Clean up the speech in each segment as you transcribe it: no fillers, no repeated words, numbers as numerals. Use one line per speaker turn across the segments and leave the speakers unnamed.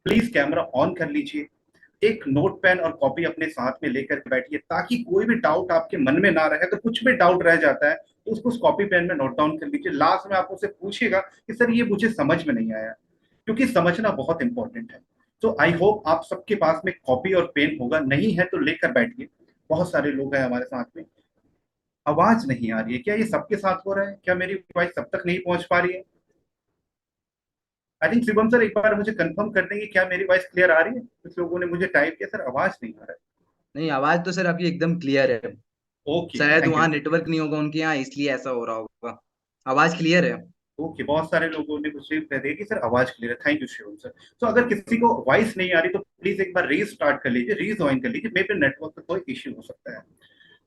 Please camera on कर लीजिए, एक नोट पेन और कॉपी अपने साथ में लेकर के बैठिए, ताकि कोई भी डाउट आपके मन में ना रहे। अगर कुछ भी डाउट रह जाता है तो उसको उस कॉपी पेन में नोट डाउन कर लीजिए। लास्ट में आप उससे पूछिएगा कि सर ये मुझे समझ में नहीं आया, क्योंकि समझना बहुत इंपॉर्टेंट है। तो आई होप आप सबके पास में कॉपी और पेन होगा, नहीं है तो लेकर बैठिए। बहुत सारे लोग हैं हमारे साथ में। आवाज नहीं आ रही है, क्या ये सबके साथ हो रहा है? क्या मेरी वॉइस सब तक नहीं पहुंच पा रही है? आई थिंक शिवम सर एक बार मुझे कंफर्म कर देंगे क्या मेरी वॉइस क्लियर आ रही है? कुछ लोगों ने मुझे टाइप किया सर आवाज नहीं आ रहा
नहीं, आवाज तो सर आपकी एकदम क्लियर है।
है। ओके,
शायद
थैंक यू।
वहां नेटवर्क नहीं होगा उनके यहाँ, इसलिए ऐसा हो रहा होगा। आवाज क्लियर है।
ओके, बहुत सारे लोगों ने मुझे कह दिया कि सर आवाज क्लियर है। Thank you Shivam sir. तो अगर किसी को वॉइस नहीं आ रही तो प्लीज एक बार रीस्टार्ट कर लीजिए, रीज्वाइन कर लीजिए, मे बी नेटवर्क का कोई इश्यू हो सकता है।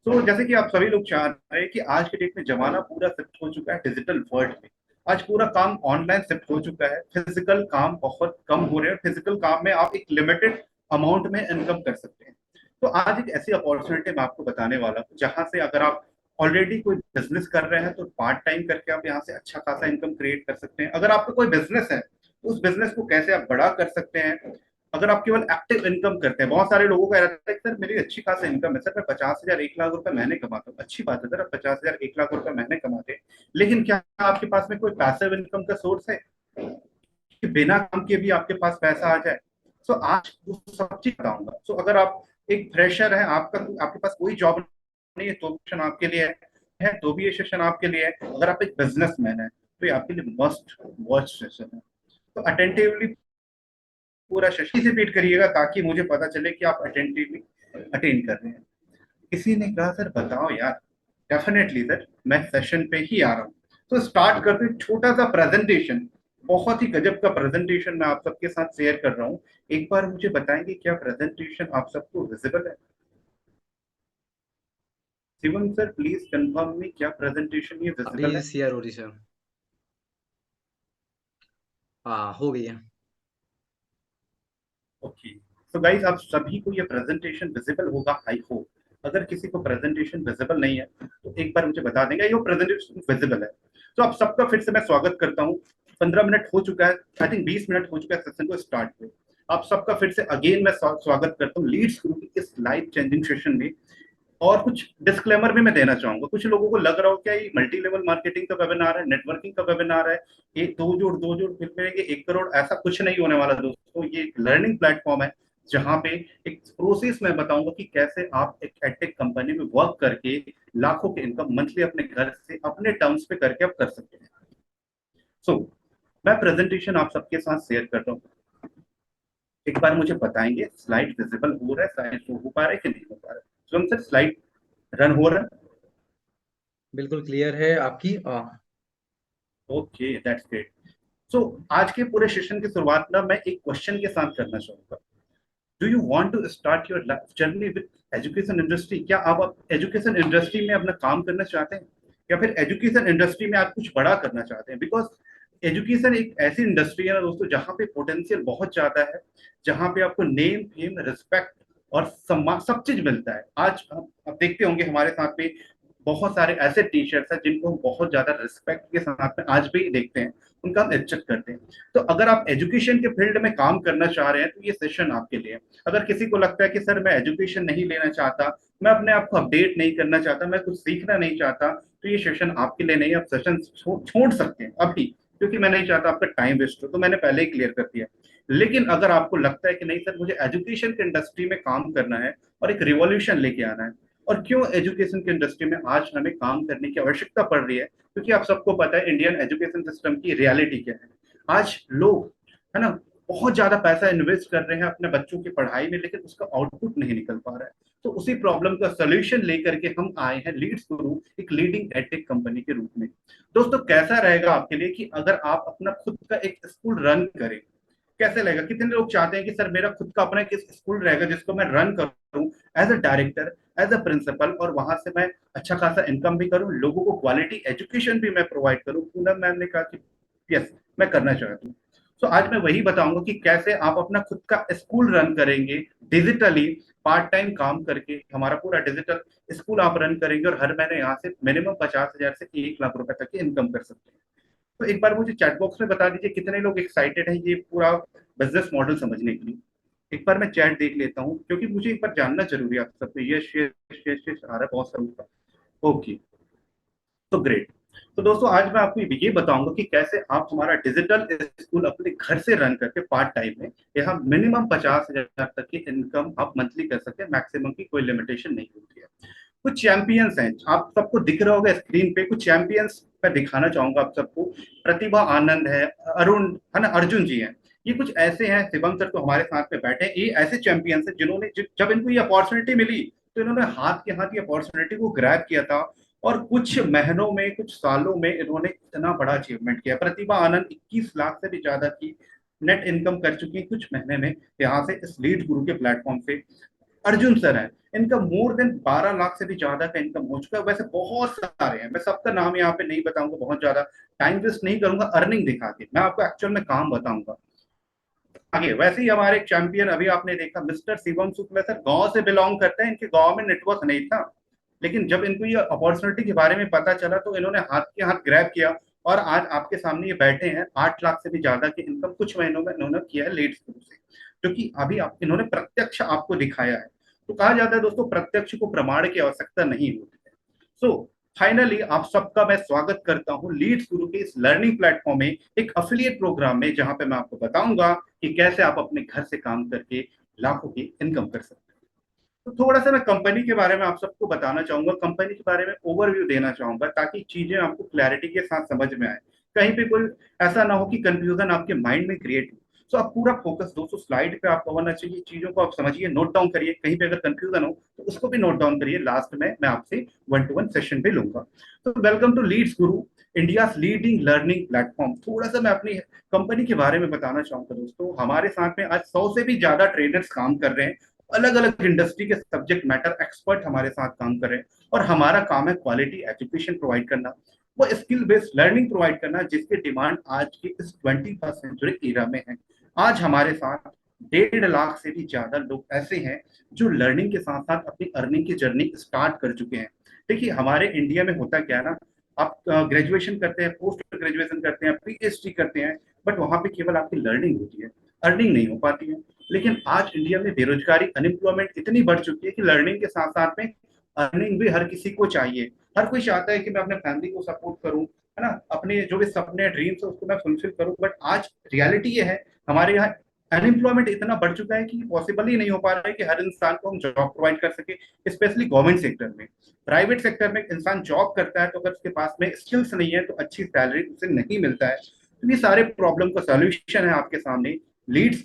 तो जैसे कि आप सभी लोग चाह रहे हैं कि आज के डेट में जमाना पूरा शिफ्ट हो चुका है डिजिटल वर्ल्ड में। आज पूरा काम ऑनलाइन शिफ्ट हो चुका है, फिजिकल काम बहुत कम हो रहे हैं। फिजिकल काम में आप एक लिमिटेड अमाउंट में इनकम कर सकते हैं। तो आज एक ऐसी अपॉर्चुनिटी मैं आपको बताने वाला हूँ, जहां से अगर आप ऑलरेडी कोई बिजनेस कर रहे हैं तो पार्ट टाइम करके आप यहाँ से अच्छा खासा इनकम क्रिएट कर सकते हैं। अगर आपका कोई बिजनेस है तो उस बिजनेस को कैसे आप बड़ा कर सकते हैं। अगर आप केवल एक्टिव इनकम करते हैं, बहुत सारे लोगों का रहता है कि सर मेरी अच्छी खासी इनकम है, सर मैं 50,000 1 लाख रुपए महीने कमाता हूँ। अच्छी बात है सर, आप 50,000 1 लाख रुपए महीने कमाते हैं, लेकिन क्या आपके पास में कोई पैसिव इनकम का सोर्स है कि बिना काम के भी आपके पास पैसा आ जाए? सो आज वो सब चीज बताऊंगा। सो अगर आप एक फ्रेशर है, आपका आपके पास कोई जॉब नहीं है, तो सेशन आपके लिए है, तो भी ये सेशन आपके लिए है। अगर आप एक बिजनेसमैन है तो ये आपके लिए मस्ट वॉच सेशन है। तो अटेंटिवली पूरा सेशन से रिपीट करिएगा, ताकि मुझे पता चले कि आप अटेंटिवली अटेंड कर रहे हैं। किसी ने कहा सर बताओ यार। डेफिनेटली सर, मैं सेशन पे ही आ रहा हूँ। तो स्टार्ट करते हैं छोटा सा प्रेजेंटेशन। बहुत ही गजब का प्रेजेंटेशन मैं आप सबके साथ शेयर कर रहा हूँ। एक बार मुझे बताएंगे क्या प्रेजेंटेशन आप सबको विजिबल है? शिवम सर प्लीज कंफर्म में क्या प्रेजेंटेशन ये
अभी
विजिबल है?
शेयर हो रही सर। हाँ, हो गई है।
ओके। तो गाइस आप सभी को ये प्रेजेंटेशन विजिबल होगा आई होप। अगर किसी को प्रेजेंटेशन विजिबल नहीं है तो एक बार मुझे बता देंगे ये प्रेजेंटेशन विजिबल है। तो आप सबका फिर से मैं स्वागत करता हूँ। 15 मिनट हो चुका है, आई थिंक 20 मिनट हो चुका है सेशन को स्टार्ट हुए। आप सबका फिर से अगेन मैं स्वागत करता हूँ लीड्स ग्रुप की इस लाइफ चेंजिंग सेशन में। और कुछ डिस्क्लेमर भी मैं देना चाहूंगा। कुछ लोगों को लग रहा हो क्या ये मल्टी लेवल मार्केटिंग का वेबिनार है, नेटवर्किंग का वेबिनार है, एक दो जोड़ फिर मिलेंगे 1 करोड़, ऐसा कुछ नहीं होने वाला दोस्तों। ये एक लर्निंग प्लेटफॉर्म है, जहां पे एक प्रोसेस मैं बताऊंगा कि कैसे आप एक एडटेक कंपनी में वर्क करके लाखों के इनकम मंथली अपने घर से अपने टर्म्स पे करके आप कर सकते हैं। सो मैं प्रेजेंटेशन आप सबके साथ शेयर कर रहा हूँ। एक बार मुझे बताएंगे स्लाइड विजिबल हो रहा है, स्लाइड शो हो पा रहा है कि नहीं हो पा रहा है? तो हम सर स्लाइड रन हो रहा है?
बिल्कुल क्लियर है आपकी।
Okay, that's great. सो आज के पूरे सेशन की शुरुआत ना मैं एक क्वेश्चन के साथ करना चाहूंगा। Do you want to start your journey with education industry? क्या आप एजुकेशन इंडस्ट्री में अपना काम करना चाहते हैं, या फिर एजुकेशन इंडस्ट्री में आप कुछ बड़ा करना चाहते हैं? बिकॉज एजुकेशन एक ऐसी इंडस्ट्री है ना दोस्तों, जहाँ पे पोटेंशियल बहुत ज्यादा है, जहाँ पे आपको नेम फेम रिस्पेक्ट और सम्मान सब चीज मिलता है। आज आप देखते होंगे हमारे साथ में बहुत सारे ऐसे टीचर्स हैं जिनको हम बहुत ज्यादा रिस्पेक्ट के साथ में आज भी देखते हैं, उनका हम इज्जत करते हैं। तो अगर आप एजुकेशन के फील्ड में काम करना चाह रहे हैं तो ये सेशन आपके लिए है। अगर किसी को लगता है कि सर मैं एजुकेशन नहीं लेना चाहता, मैं अपने आप को अपडेट नहीं करना चाहता, मैं कुछ सीखना नहीं चाहता, तो ये सेशन आपके लिए नहीं है। आप सेशन छोड़ सकते हैं अभी, क्योंकि मैं नहीं चाहता आपका टाइम वेस्ट हो, तो मैंने पहले ही क्लियर कर दिया। लेकिन अगर आपको लगता है कि नहीं सर मुझे एजुकेशन की इंडस्ट्री में काम करना है और एक रिवॉल्यूशन लेके आना है, और क्यों एजुकेशन की इंडस्ट्री में आज हमें काम करने की आवश्यकता पड़ रही है, क्योंकि आप सबको पता है इंडियन एजुकेशन सिस्टम की रियलिटी क्या है। आज लोग, है ना, बहुत ज्यादा पैसा इन्वेस्ट कर रहे हैं अपने बच्चों की पढ़ाई में, लेकिन उसका आउटपुट नहीं निकल पा रहा है। तो उसी प्रॉब्लम का सोल्यूशन लेकर के हम आए हैं लीड्स गुरु, एक लीडिंग एडटेक कंपनी के रूप में। दोस्तों कैसा रहेगा आपके लिए कि अगर आप अपना खुद का एक स्कूल रन करें? कैसे लगेगा? कितने लोग चाहते हैं कि सर मेरा खुद का अपना एक स्कूल रहेगा जिसको मैं रन करूं as a director, as a principal, और वहां से मैं अच्छा खासा इनकम भी करूं, लोगों को क्वालिटी एजुकेशन भी मैं प्रोवाइड करूं? पूनम मैम ने कहा कि यस, मैं करना चाहता हूँ। तो आज मैं वही बताऊंगा कि कैसे आप अपना खुद का स्कूल रन करेंगे डिजिटली, पार्ट टाइम काम करके। हमारा पूरा डिजिटल स्कूल आप रन करेंगे और हर महीने यहाँ से मिनिमम 50,000 से 1 लाख रुपए तक की इनकम कर सकते हैं। तो एक बार मुझे चैट बॉक्स में बता दीजिए कितने लोग एक्साइटेड हैं ये पूरा बिजनेस मॉडल समझने के लिए। एक बार मैं चैट देख लेता हूँ क्योंकि मुझे एक बार जानना जरूरी है आप सबको। ये शेयर शेयर शेयर आ रहा है बहुत सारा। ओके, तो ग्रेट। तो दोस्तों आज मैं आपको ये बताऊंगा कि कैसे आप हमारा डिजिटल स्कूल अपने घर से रन करके पार्ट टाइम में यहाँ मिनिमम 50,000 तक की इनकम आप मंथली कर सकते हैं। मैक्सिमम की कोई लिमिटेशन नहीं होती है। कुछ चैंपियंस हैं, आप सबको दिख रहा होगा स्क्रीन पे, कुछ चैंपियंस मैं दिखाना चाहूंगा आप सबको। प्रतिभा आनंद है, अरुण है ना, अर्जुन जी हैं। ये कुछ ऐसे हैं, शिवम सर तो हमारे साथ में बैठे हैं। ये ऐसे चैंपियंस हैं जिन्होंने जब इनको ये अपॉर्चुनिटी मिली तो इन्होंने हाथ के हाथ ये अपॉर्चुनिटी को ग्रैब किया था और कुछ महीनों में, कुछ सालों में इन्होंने इतना बड़ा अचीवमेंट किया। प्रतिभा आनंद 21 लाख से भी ज्यादा की नेट इनकम कर चुकी है कुछ महीने में यहाँ से, इस लीड गुरु के प्लेटफॉर्म से। अर्जुन सर हैं, इनका मोर देन 12 लाख से भी ज्यादा का इनकम हो चुका है। वैसे बहुत सारे हैं, मैं सबका नाम यहाँ पे नहीं बताऊंगा, बहुत ज्यादा टाइम वेस्ट नहीं करूंगा अर्निंग दिखा के, मैं आपको एक्चुअल में काम बताऊंगा आगे। वैसे ही हमारे चैंपियन अभी आपने देखा मिस्टर शिवम शुक्ला सर, गांव से बिलोंग करते हैं, इनके गांव में नेटवर्क नहीं था, लेकिन जब इनको ये अपॉर्चुनिटी के बारे में पता चला तो इन्होंने हाथ के हाथ ग्रैब किया और आज आपके सामने ये बैठे हैं। 8 लाख से भी ज्यादा की इनकम कुछ महीनों में इन्होंने किया है लीड शुरू से, जो कि अभी आप इन्होंने प्रत्यक्ष आपको दिखाया है। तो कहा जाता है दोस्तों, प्रत्यक्ष को प्रमाण की आवश्यकता नहीं होती है। सो फाइनली आप सबका मैं स्वागत करता हूं लीड्स गुरु के इस लर्निंग प्लेटफॉर्म में, एक अफिलिएट प्रोग्राम में, जहां पे मैं आपको बताऊंगा कि कैसे आप अपने घर से काम करके लाखों की इनकम कर सकते हैं। तो थोड़ा सा मैं कंपनी के बारे में आप सबको बताना चाहूंगा, कंपनी के बारे में ओवरव्यू देना चाहूंगा ताकि चीजें आपको क्लैरिटी के साथ समझ में आए, कहीं पे कोई ऐसा ना हो कि कंफ्यूजन आपके माइंड में क्रिएट हो। सो आप पूरा फोकस दोस्तों स्लाइड पे आपका होना चाहिए, चीजों को आप समझिए, नोट डाउन करिए, कहीं पे अगर कंफ्यूजन हो तो उसको भी नोट डाउन करिए। लास्ट में मैं आपसे 1-to-1 सेशन भी लूंगा। तो welcome to Leeds Guru, India leading learning platform. थोड़ा सा मैं अपनी कंपनी के बारे में बताना चाहूंगा दोस्तों। हमारे साथ में आज 100 से भी ज्यादा ट्रेनर्स काम कर रहे हैं, अलग अलग इंडस्ट्री के सब्जेक्ट मैटर एक्सपर्ट हमारे साथ काम कर रहे हैं, और हमारा काम है क्वालिटी एजुकेशन प्रोवाइड करना, वो स्किल बेस्ड लर्निंग प्रोवाइड करना जिसकी डिमांड आज के इस 21st सेंचुरी एरा में है। आज हमारे साथ 1.5 लाख से भी ज्यादा लोग ऐसे हैं जो लर्निंग के साथ साथ अपनी अर्निंग की जर्नी स्टार्ट कर चुके हैं। देखिए हमारे इंडिया में होता क्या है ना, आप ग्रेजुएशन करते हैं, पोस्ट ग्रेजुएशन करते हैं, पीएचडी करते हैं, बट वहां पे केवल आपकी लर्निंग होती है, अर्निंग नहीं हो पाती है। लेकिन आज इंडिया में बेरोजगारी, अनएम्प्लॉयमेंट इतनी बढ़ चुकी है कि लर्निंग के साथ साथ में अर्निंग भी हर किसी को चाहिए। हर कोई चाहता है कि मैं अपने फैमिली को सपोर्ट करूं, है ना, अपने जो भी सपने ड्रीम्स है उसको मैं फुलफिल करूं। बट आज रियलिटी ये है, हमारे यहाँ अनएम्प्लॉयमेंट इतना बढ़ चुका है कि पॉसिबल ही नहीं हो पा रहा है कि हर इंसान को हम जॉब प्रोवाइड कर सके, स्पेशली गवर्नमेंट सेक्टर में। प्राइवेट सेक्टर में इंसान जॉब करता है तो अगर उसके पास में स्किल्स नहीं है तो अच्छी सैलरी उसे नहीं मिलता है। तो ये सारे प्रॉब्लम का सॉल्यूशन है आपके सामने लीड्स।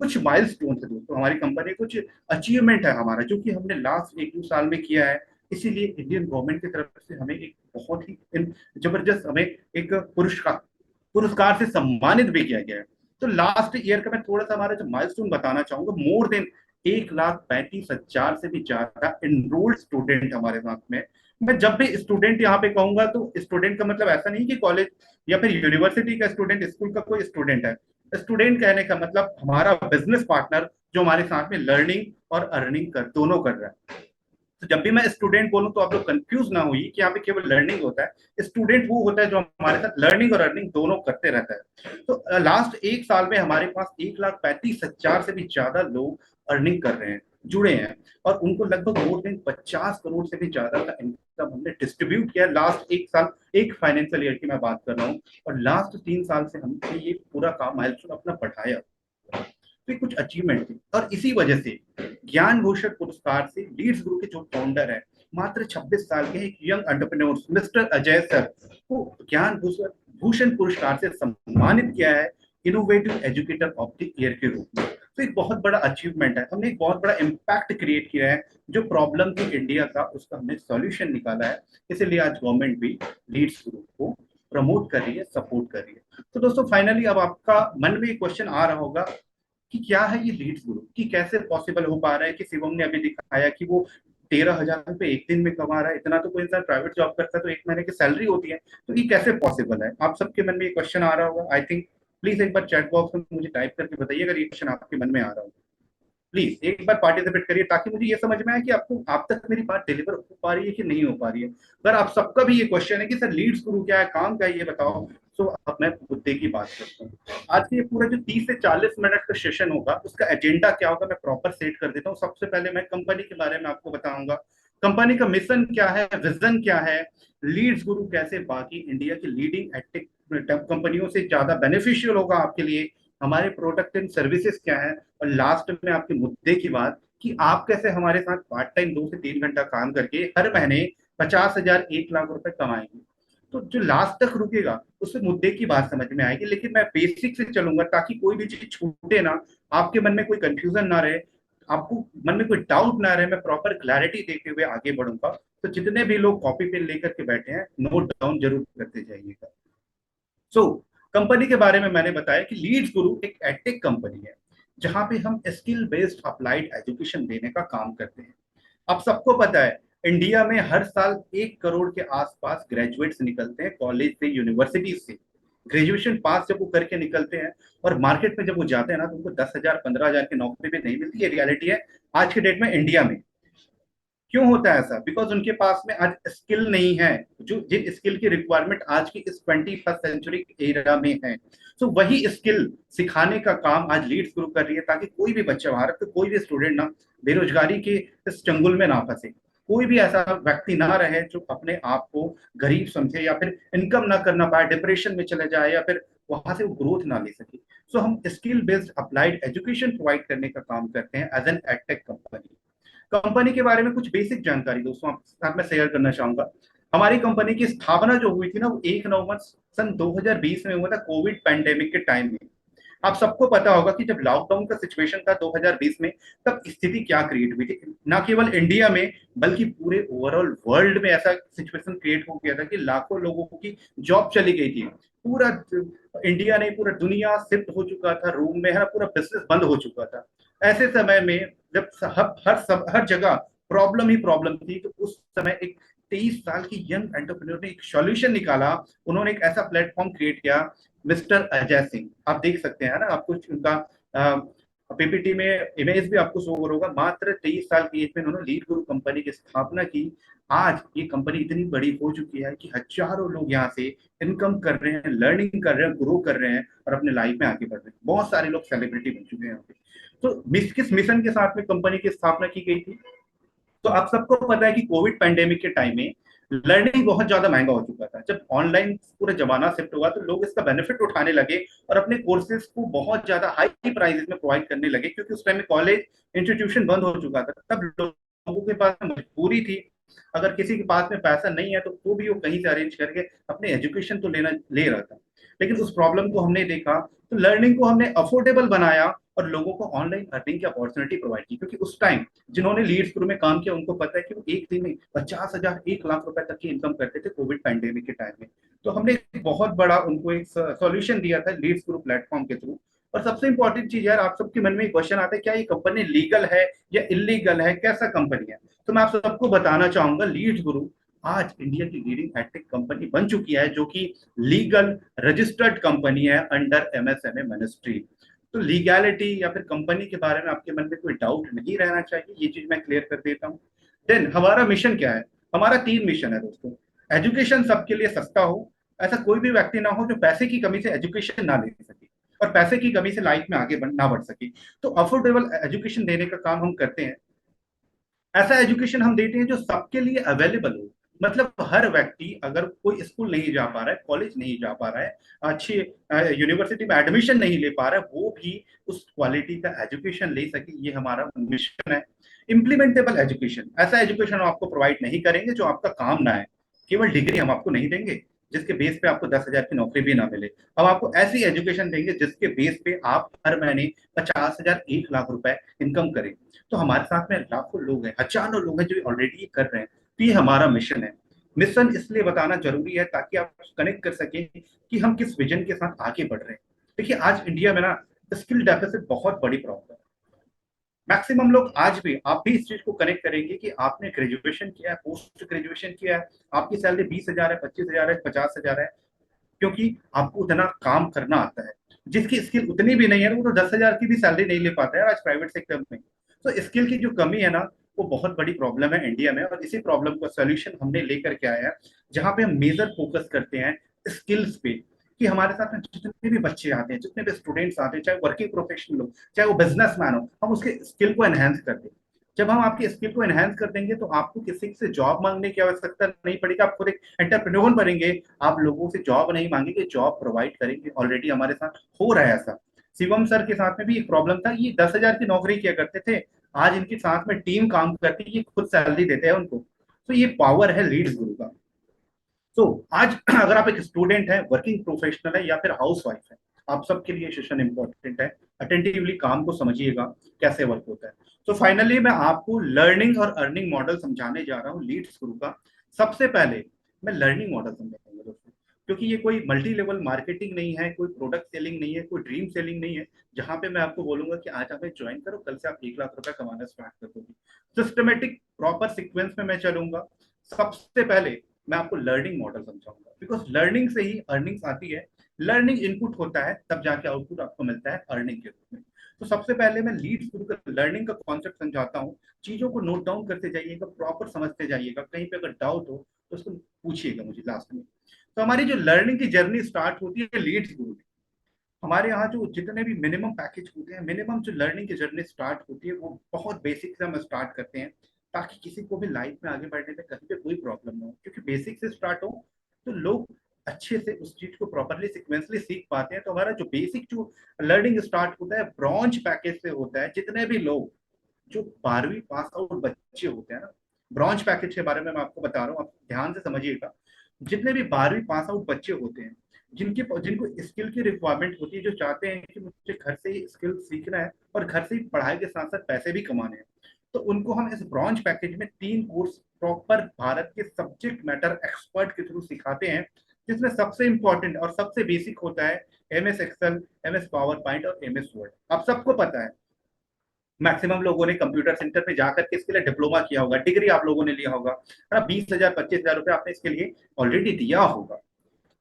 कुछ माइलस्टोन है दोस्तों हमारी कंपनी, कुछ अचीवमेंट है हमारा जो कि हमने लास्ट 1-2 साल में किया है। इसीलिए इंडियन गवर्नमेंट की तरफ से हमें एक बहुत ही जबरदस्त, हमें एक पुरस्कार पुरस्कार से सम्मानित भी किया गया है। तो लास्ट ईयर का मैं थोड़ा सा हमारा जो माइलस्टोन बताना चाहूंगा, मोर देन 1,35,000 से भी ज्यादा एनरोल्ड स्टूडेंट हमारे साथ में। मैं जब भी स्टूडेंट यहाँ पे कहूंगा तो स्टूडेंट का मतलब ऐसा नहीं कि कॉलेज या फिर यूनिवर्सिटी का स्टूडेंट, स्कूल का कोई स्टूडेंट है। स्टूडेंट कहने का मतलब हमारा बिजनेस पार्टनर जो हमारे साथ में लर्निंग और अर्निंग कर दोनों कर रहा है। तो जब भी मैं स्टूडेंट बोलूं तो आप लोग कंफ्यूज ना हुई कि यहाँ पे केवल लर्निंग होता है। स्टूडेंट वो होता है जो हमारे साथ लर्निंग और अर्निंग दोनों करते रहता है। तो लास्ट 1 साल में हमारे पास 1,35,000 से भी ज्यादा लोग अर्निंग कर रहे हैं, जुड़े हैं, और उनको लगभग मोर देन 50 करोड़ से भी ज्यादा का इनकम हमने डिस्ट्रीब्यूट किया लास्ट 1 साल, एक फाइनेंशियल ईयर की मैं बात कर रहा हूँ। और लास्ट 3 साल से हमने ये पूरा काम माइलस्टोन अपना बढ़ाया। तो कुछ अचीवमेंट थी, और इसी वजह से ज्ञान भूषण पुरस्कार से लीड्स ग्रुप के जो फाउंडर है, मात्र 26 साल के एक young entrepreneur mister Ajay sir को ज्ञान भूषण पुरस्कार से सम्मानित किया है innovative educator of the year के रूप में। तो एक बहुत बड़ा अचीवमेंट है, हमने एक बहुत बड़ा इम्पैक्ट क्रिएट किया है। जो प्रॉब्लम थी इंडिया का उसका हमने सॉल्यूशन निकाला है। इसीलिए आज गवर्नमेंट भी लीड्स ग्रुप को प्रमोट कर रही है, सपोर्ट कर रही है। तो दोस्तों फाइनली अब आपका मन में एक क्वेश्चन आ रहा होगा कि क्या है ये लीड्स ग्रुप, कि कैसे पॉसिबल हो पा रहा है कि शिवम ने अभी दिखाया कि वो 13,000 रुपए एक दिन में कमा रहा है। इतना तो कोई इंसान प्राइवेट जॉब करता है तो एक महीने की सैलरी होती है, तो ये कैसे पॉसिबल है? आप सबके मन में ये क्वेश्चन आ रहा होगा। आई थिंक प्लीज एक बार चैट बॉक्स में मुझे टाइप करके बताइए अगर ये क्वेश्चन आपके मन में आ रहा हो। प्लीज एक बार पार्टिसिपेट करिए ताकि मुझे ये समझ में आए कि आपको, आप तक मेरी बात डिलीवर हो पा रही है कि नहीं हो पा रही है। अगर आप सबका भी ये क्वेश्चन है कि सर लीड्स गुरु क्या है, काम क्या है, ये बताओ, सो अब मैं मुद्दे की बात करता हूँ। आज के ये पूरा जो 30 से 40 मिनट का सेशन होगा उसका एजेंडा क्या होगा मैं प्रॉपर सेट कर देता हूँ। सबसे पहले मैं कंपनी के बारे में आपको बताऊंगा, कंपनी का मिशन क्या है, विजन क्या है, लीड्स गुरु कैसे बाकी इंडिया की लीडिंग एडटेक कंपनियों से ज्यादा बेनिफिशियल होगा आपके लिए, हमारे प्रोडक्ट एंड सर्विसेज क्या है, और लास्ट में आपके मुद्दे की बात कि आप कैसे हमारे साथ पार्ट टाइम 2 से 3 घंटा काम करके हर महीने 50,000 1 लाख रुपए कमाएंगे। तो जो लास्ट तक रुकेगा उससे मुद्दे की बात समझ में आएगी, लेकिन मैं बेसिक से चलूंगा ताकि कोई भी चीज छूटे ना, आपके मन में कोई कंफ्यूजन ना रहे, आपको मन में कोई डाउट ना रहे, मैं प्रॉपर क्लैरिटी देते हुए आगे बढ़ूंगा। तो जितने भी लोग कॉपी पेन लेकर के बैठे हैं नोट डाउन जरूर करते जाइएगा। सो कंपनी के बारे में मैंने बताया कि लीड्स गुरु एक एडटेक कंपनी है जहां पे हम स्किल बेस्ड अप्लाइड एजुकेशन देने का काम करते हैं। अब सबको पता है इंडिया में हर साल 1 करोड़ के आसपास ग्रेजुएट्स निकलते हैं कॉलेज से, यूनिवर्सिटी से। ग्रेजुएशन पास जब वो करके निकलते हैं और मार्केट में जब वो जाते हैं ना तो उनको 10,000 15,000 की नौकरी भी नहीं मिलती। ये रियलिटी है आज के डेट में इंडिया में। क्यों होता है ऐसा? बिकॉज उनके पास में आज स्किल नहीं है, जो जिन स्किल की रिक्वायरमेंट आज की इस 21st सेंचुरी एरा में है। सो वही स्किल सिखाने का काम आज लीड्स ग्रुप कर रही है ताकि कोई भी बच्चा, भारत का कोई भी स्टूडेंट ना बेरोजगारी के इस चंगुल में ना फंसे, कोई भी ऐसा व्यक्ति ना रहे जो अपने आप को गरीब समझे या फिर इनकम ना करना पाए, डिप्रेशन में चले जाए या फिर वहां से वो ग्रोथ ना ले सके। सो हम skill based applied education provide करने का काम करते हैं as an edtech company. Company के बारे में कुछ बेसिक जानकारी दोस्तों आपके साथ मैं शेयर करना चाहूंगा। हमारी कंपनी की स्थापना जो हुई थी ना वो 1 नवंबर सन 2020 में हुआ था, कोविड पैंडेमिक के टाइम में। आप सबको पता होगा कि जब लॉकडाउन का सिचुएशन था 2020 में, तब स्थिति क्या क्रिएट हुई थी, ना केवल इंडिया में बल्कि पूरे ओवरऑल वर्ल्ड में ऐसा सिचुएशन क्रिएट हो गया था कि लाखों लोगों की जॉब चली गई थी। पूरा इंडिया नहीं पूरा दुनिया शिफ्ट हो चुका था रूम में, है ना, पूरा बिजनेस बंद हो चुका था। ऐसे समय में जब हर जगह प्रॉब्लम ही प्रॉब्लम थी, तो उस समय एक 23 साल की यंग एंटरप्रेन्योर ने एक सॉल्यूशन निकाला। उन्होंने एक ऐसा प्लेटफॉर्म क्रिएट किया, मिस्टर अजय सिंह, आप देख सकते हैं ना, आपको उनका पीपीटी में इमेज भी आपको शो होगा। मात्र 23 साल की एज में उन्होंने लीड ग्रुप कंपनी की स्थापना की। आज ये कंपनी इतनी बड़ी हो चुकी है कि हजारों लोग यहाँ से इनकम कर रहे हैं, लर्निंग कर रहे हैं, ग्रो कर रहे हैं और अपने लाइफ में आगे बढ़ रहे हैं। बहुत सारे लोग सेलिब्रिटी बन चुके हैं यहाँ पे। तो किस मिशन के साथ में कंपनी की स्थापना की गई थी? तो आप सबको पता है कि कोविड पैंडेमिक के टाइम में लर्निंग बहुत ज्यादा महंगा हो चुका था। जब ऑनलाइन पूरा जमाना शिफ्ट हुआ तो लोग इसका बेनिफिट उठाने लगे और अपने कोर्सेज को बहुत ज्यादा हाई प्राइसेस में प्रोवाइड करने लगे, क्योंकि उस टाइम में कॉलेज इंस्टीट्यूशन बंद हो चुका था। तब लोगों के पास मजबूरी थी, अगर किसी के पास में पैसा नहीं है तो भी वो कहीं से अरेंज करके अपने एजुकेशन तो ले रहा था। लेकिन उस प्रॉब्लम को हमने देखा तो लर्निंग को हमने अफोर्डेबल बनाया और लोगों को ऑनलाइन अर्निंग की अपॉर्चुनिटी प्रोवाइड की। क्योंकि उस टाइम जिन्होंने लीड्स ग्रुप में काम किया उनको पता है कि वो एक दिन में 50,000 1 लाख रुपए तक की इनकम करते थे कोविड पैंडेमिक के टाइम में। तो हमने एक बहुत बड़ा उनको एक सॉल्यूशन दिया था लीड्स ग्रुप प्लेटफॉर्म के थ्रू। और सबसे इंपॉर्टेंट चीज यार, आप सबके मन में एक क्वेश्चन आता है क्या ये कंपनी लीगल है या इलीगल है, कैसा कंपनी है? तो मैं आप सबको बताना चाहूंगा लीड्स ग्रुप आज इंडिया की लीडिंग एडटेक कंपनी बन चुकी है, जो कि लीगल रजिस्टर्ड कंपनी है अंडर एमएसएमए मिनिस्ट्री। तो लीगैलिटी या फिर कंपनी के बारे में आपके मन में कोई डाउट नहीं रहना चाहिए, ये चीज मैं क्लियर कर देता हूँ। देन हमारा मिशन क्या है? हमारा 3 मिशन है दोस्तों। एजुकेशन सबके लिए सस्ता हो, ऐसा कोई भी व्यक्ति ना हो जो पैसे की कमी से एजुकेशन ना ले सके और पैसे की कमी से लाइफ में आगे ना बढ़ सके। तो अफोर्डेबल एजुकेशन देने का काम हम करते हैं। ऐसा एजुकेशन हम देते हैं जो सबके लिए अवेलेबल हो। मतलब हर व्यक्ति अगर कोई स्कूल नहीं जा पा रहा है, कॉलेज नहीं जा पा रहा है, अच्छी यूनिवर्सिटी में एडमिशन नहीं ले पा रहा है, वो भी उस क्वालिटी का एजुकेशन ले सके, ये हमारा मिशन है। इम्प्लीमेंटेबल एजुकेशन, ऐसा एजुकेशन हम आपको प्रोवाइड नहीं करेंगे जो आपका काम ना है। केवल डिग्री हम आपको नहीं देंगे जिसके बेस पे आपको 10,000 की नौकरी भी ना मिले। हम आपको ऐसी एजुकेशन देंगे जिसके बेस पे आप हर महीने 50,000 1 लाख रुपए इनकम करें। तो हमारे साथ में लाखों लोग हैं, हजारों लोग हैं जो ऑलरेडी कर रहे हैं। तो ये हमारा मिशन है। मिशन इसलिए बताना जरूरी है ताकि आप कनेक्ट कर सकें कि हम किस विजन के साथ आगे बढ़ रहे हैं। देखिए आज इंडिया में ना स्किल डेफिसिट बहुत बड़ी प्रॉब्लम है। मैक्सिमम लोग आज भी, आप भी इस चीज को कनेक्ट करेंगे कि आपने ग्रेजुएशन किया है, पोस्ट ग्रेजुएशन किया है, आपकी सैलरी 20,000 है, 25,000 है, 50,000 है, क्योंकि आपको उतना काम करना आता है। जिसकी स्किल उतनी भी नहीं है वो तो 10,000 की भी सैलरी नहीं ले पाता है आज प्राइवेट सेक्टर में। तो स्किल की जो कमी है ना वो बहुत बड़ी प्रॉब्लम है इंडिया में, और इसी प्रॉब्लम का सोल्यूशन हमने लेकर के आया है, जहां पे हम मेजर फोकस करते हैं स्किल्स पे कि हमारे साथ में जितने भी बच्चे आते हैं, जितने भी स्टूडेंट्स आते हैं, चाहे वर्किंग प्रोफेशनल हो, चाहे वो बिजनेसमैन हो, हम उसके स्किल को एनहेंस कर दें। जब हम आपकी स्किल को एनहेंस कर देंगे तो आपको किसी से जॉब मांगने की आवश्यकता नहीं पड़ेगी, आप खुद एक एंटरप्रेन्योर बनेंगे। आप लोगों से जॉब नहीं मांगेंगे, जॉब प्रोवाइड करेंगे। ऑलरेडी हमारे साथ हो रहा है ऐसा। शिवम सर के साथ में भी एक प्रॉब्लम था, ये 10,000 की नौकरी किया करते थे, आज इनके साथ में टीम काम करती है, ये खुद सैलरी देते हैं उनको। तो ये पावर है लीड्स गुरु का। तो आज अगर आप एक स्टूडेंट है, वर्किंग प्रोफेशनल है, या फिर हाउस वाइफ है, आप सबके लिए सेशन इंपॉर्टेंट है। अटेंटिवली काम को समझिएगा कैसे वर्क होता है। तो फाइनली मैं आपको लर्निंग और अर्निंग मॉडल समझाने जा रहा हूँ लीड्स गुरु का। सबसे पहले मैं लर्निंग मॉडल समझाऊंगा दोस्तों, क्योंकि ये कोई मल्टी लेवल मार्केटिंग नहीं है, कोई प्रोडक्ट सेलिंग नहीं है, कोई ड्रीम सेलिंग नहीं है, जहां पे मैं आपको बोलूंगा कि आज आप ज्वाइन करो, कल से आप 1 लाख रुपए कमाना स्टार्ट कर दोगे। सिस्टमेटिक प्रॉपर सीक्वेंस में मैं चलूंगा। सबसे पहले मैं आपको लर्निंग मॉडल समझाऊंगा, बिकॉज लर्निंग से ही अर्निंग्स आती है। लर्निंग इनपुट होता है, तब जाके आउटपुट आपको मिलता है अर्निंग के रूप में। तो सबसे पहले मैं लीड शुरू कर लर्निंग का कॉन्सेप्ट समझाता हूँ। चीजों को नोट डाउन करते जाइएगा, प्रॉपर समझते जाइएगा, कहीं पे अगर डाउट हो तो उसको पूछिएगा मुझे लास्ट में। तो हमारी जो लर्निंग की जर्नी स्टार्ट होती है लीड्स गुरु में। हमारे यहाँ जो जितने भी मिनिमम पैकेज होते हैं, मिनिमम जो लर्निंग की जर्नी स्टार्ट होती है, वो बहुत बेसिक से हम स्टार्ट करते हैं, ताकि किसी को भी लाइफ में आगे बढ़ने में कहीं पे कोई प्रॉब्लम ना हो। क्योंकि बेसिक से स्टार्ट हो तो लोग अच्छे से उस चीज को प्रॉपरली सिक्वेंसली सीख पाते हैं। तो हमारा जो बेसिक जो लर्निंग स्टार्ट होता है ब्रॉन्ज पैकेज से होता है। जितने भी लोग जो 12वीं पास आउट बच्चे होते हैं ना, ब्रॉन्ज पैकेज के बारे में मैं आपको बता रहा हूँ, आप ध्यान से समझिएगा। जितने भी 12वीं पास आउट बच्चे होते हैं, जिनको स्किल की रिक्वायरमेंट होती है, जो चाहते हैं कि मुझे घर से ही स्किल सीखना है और घर से ही पढ़ाई के साथ साथ पैसे भी कमाने हैं, तो उनको हम इस ब्रॉन्ज पैकेज में 3 कोर्स प्रॉपर भारत के सब्जेक्ट मैटर एक्सपर्ट के थ्रू सिखाते हैं। जिसमें सबसे इंपॉर्टेंट और सबसे बेसिक होता है MS excel, MS power point और MS वर्ड। आप सबको पता है, मैक्सिमम लोगों ने कंप्यूटर सेंटर पे जाकर के इसके लिए डिप्लोमा किया होगा, डिग्री आप लोगों ने लिया होगा, है ना। 20,000 25,000 रुपए आपने इसके लिए ऑलरेडी दिया होगा।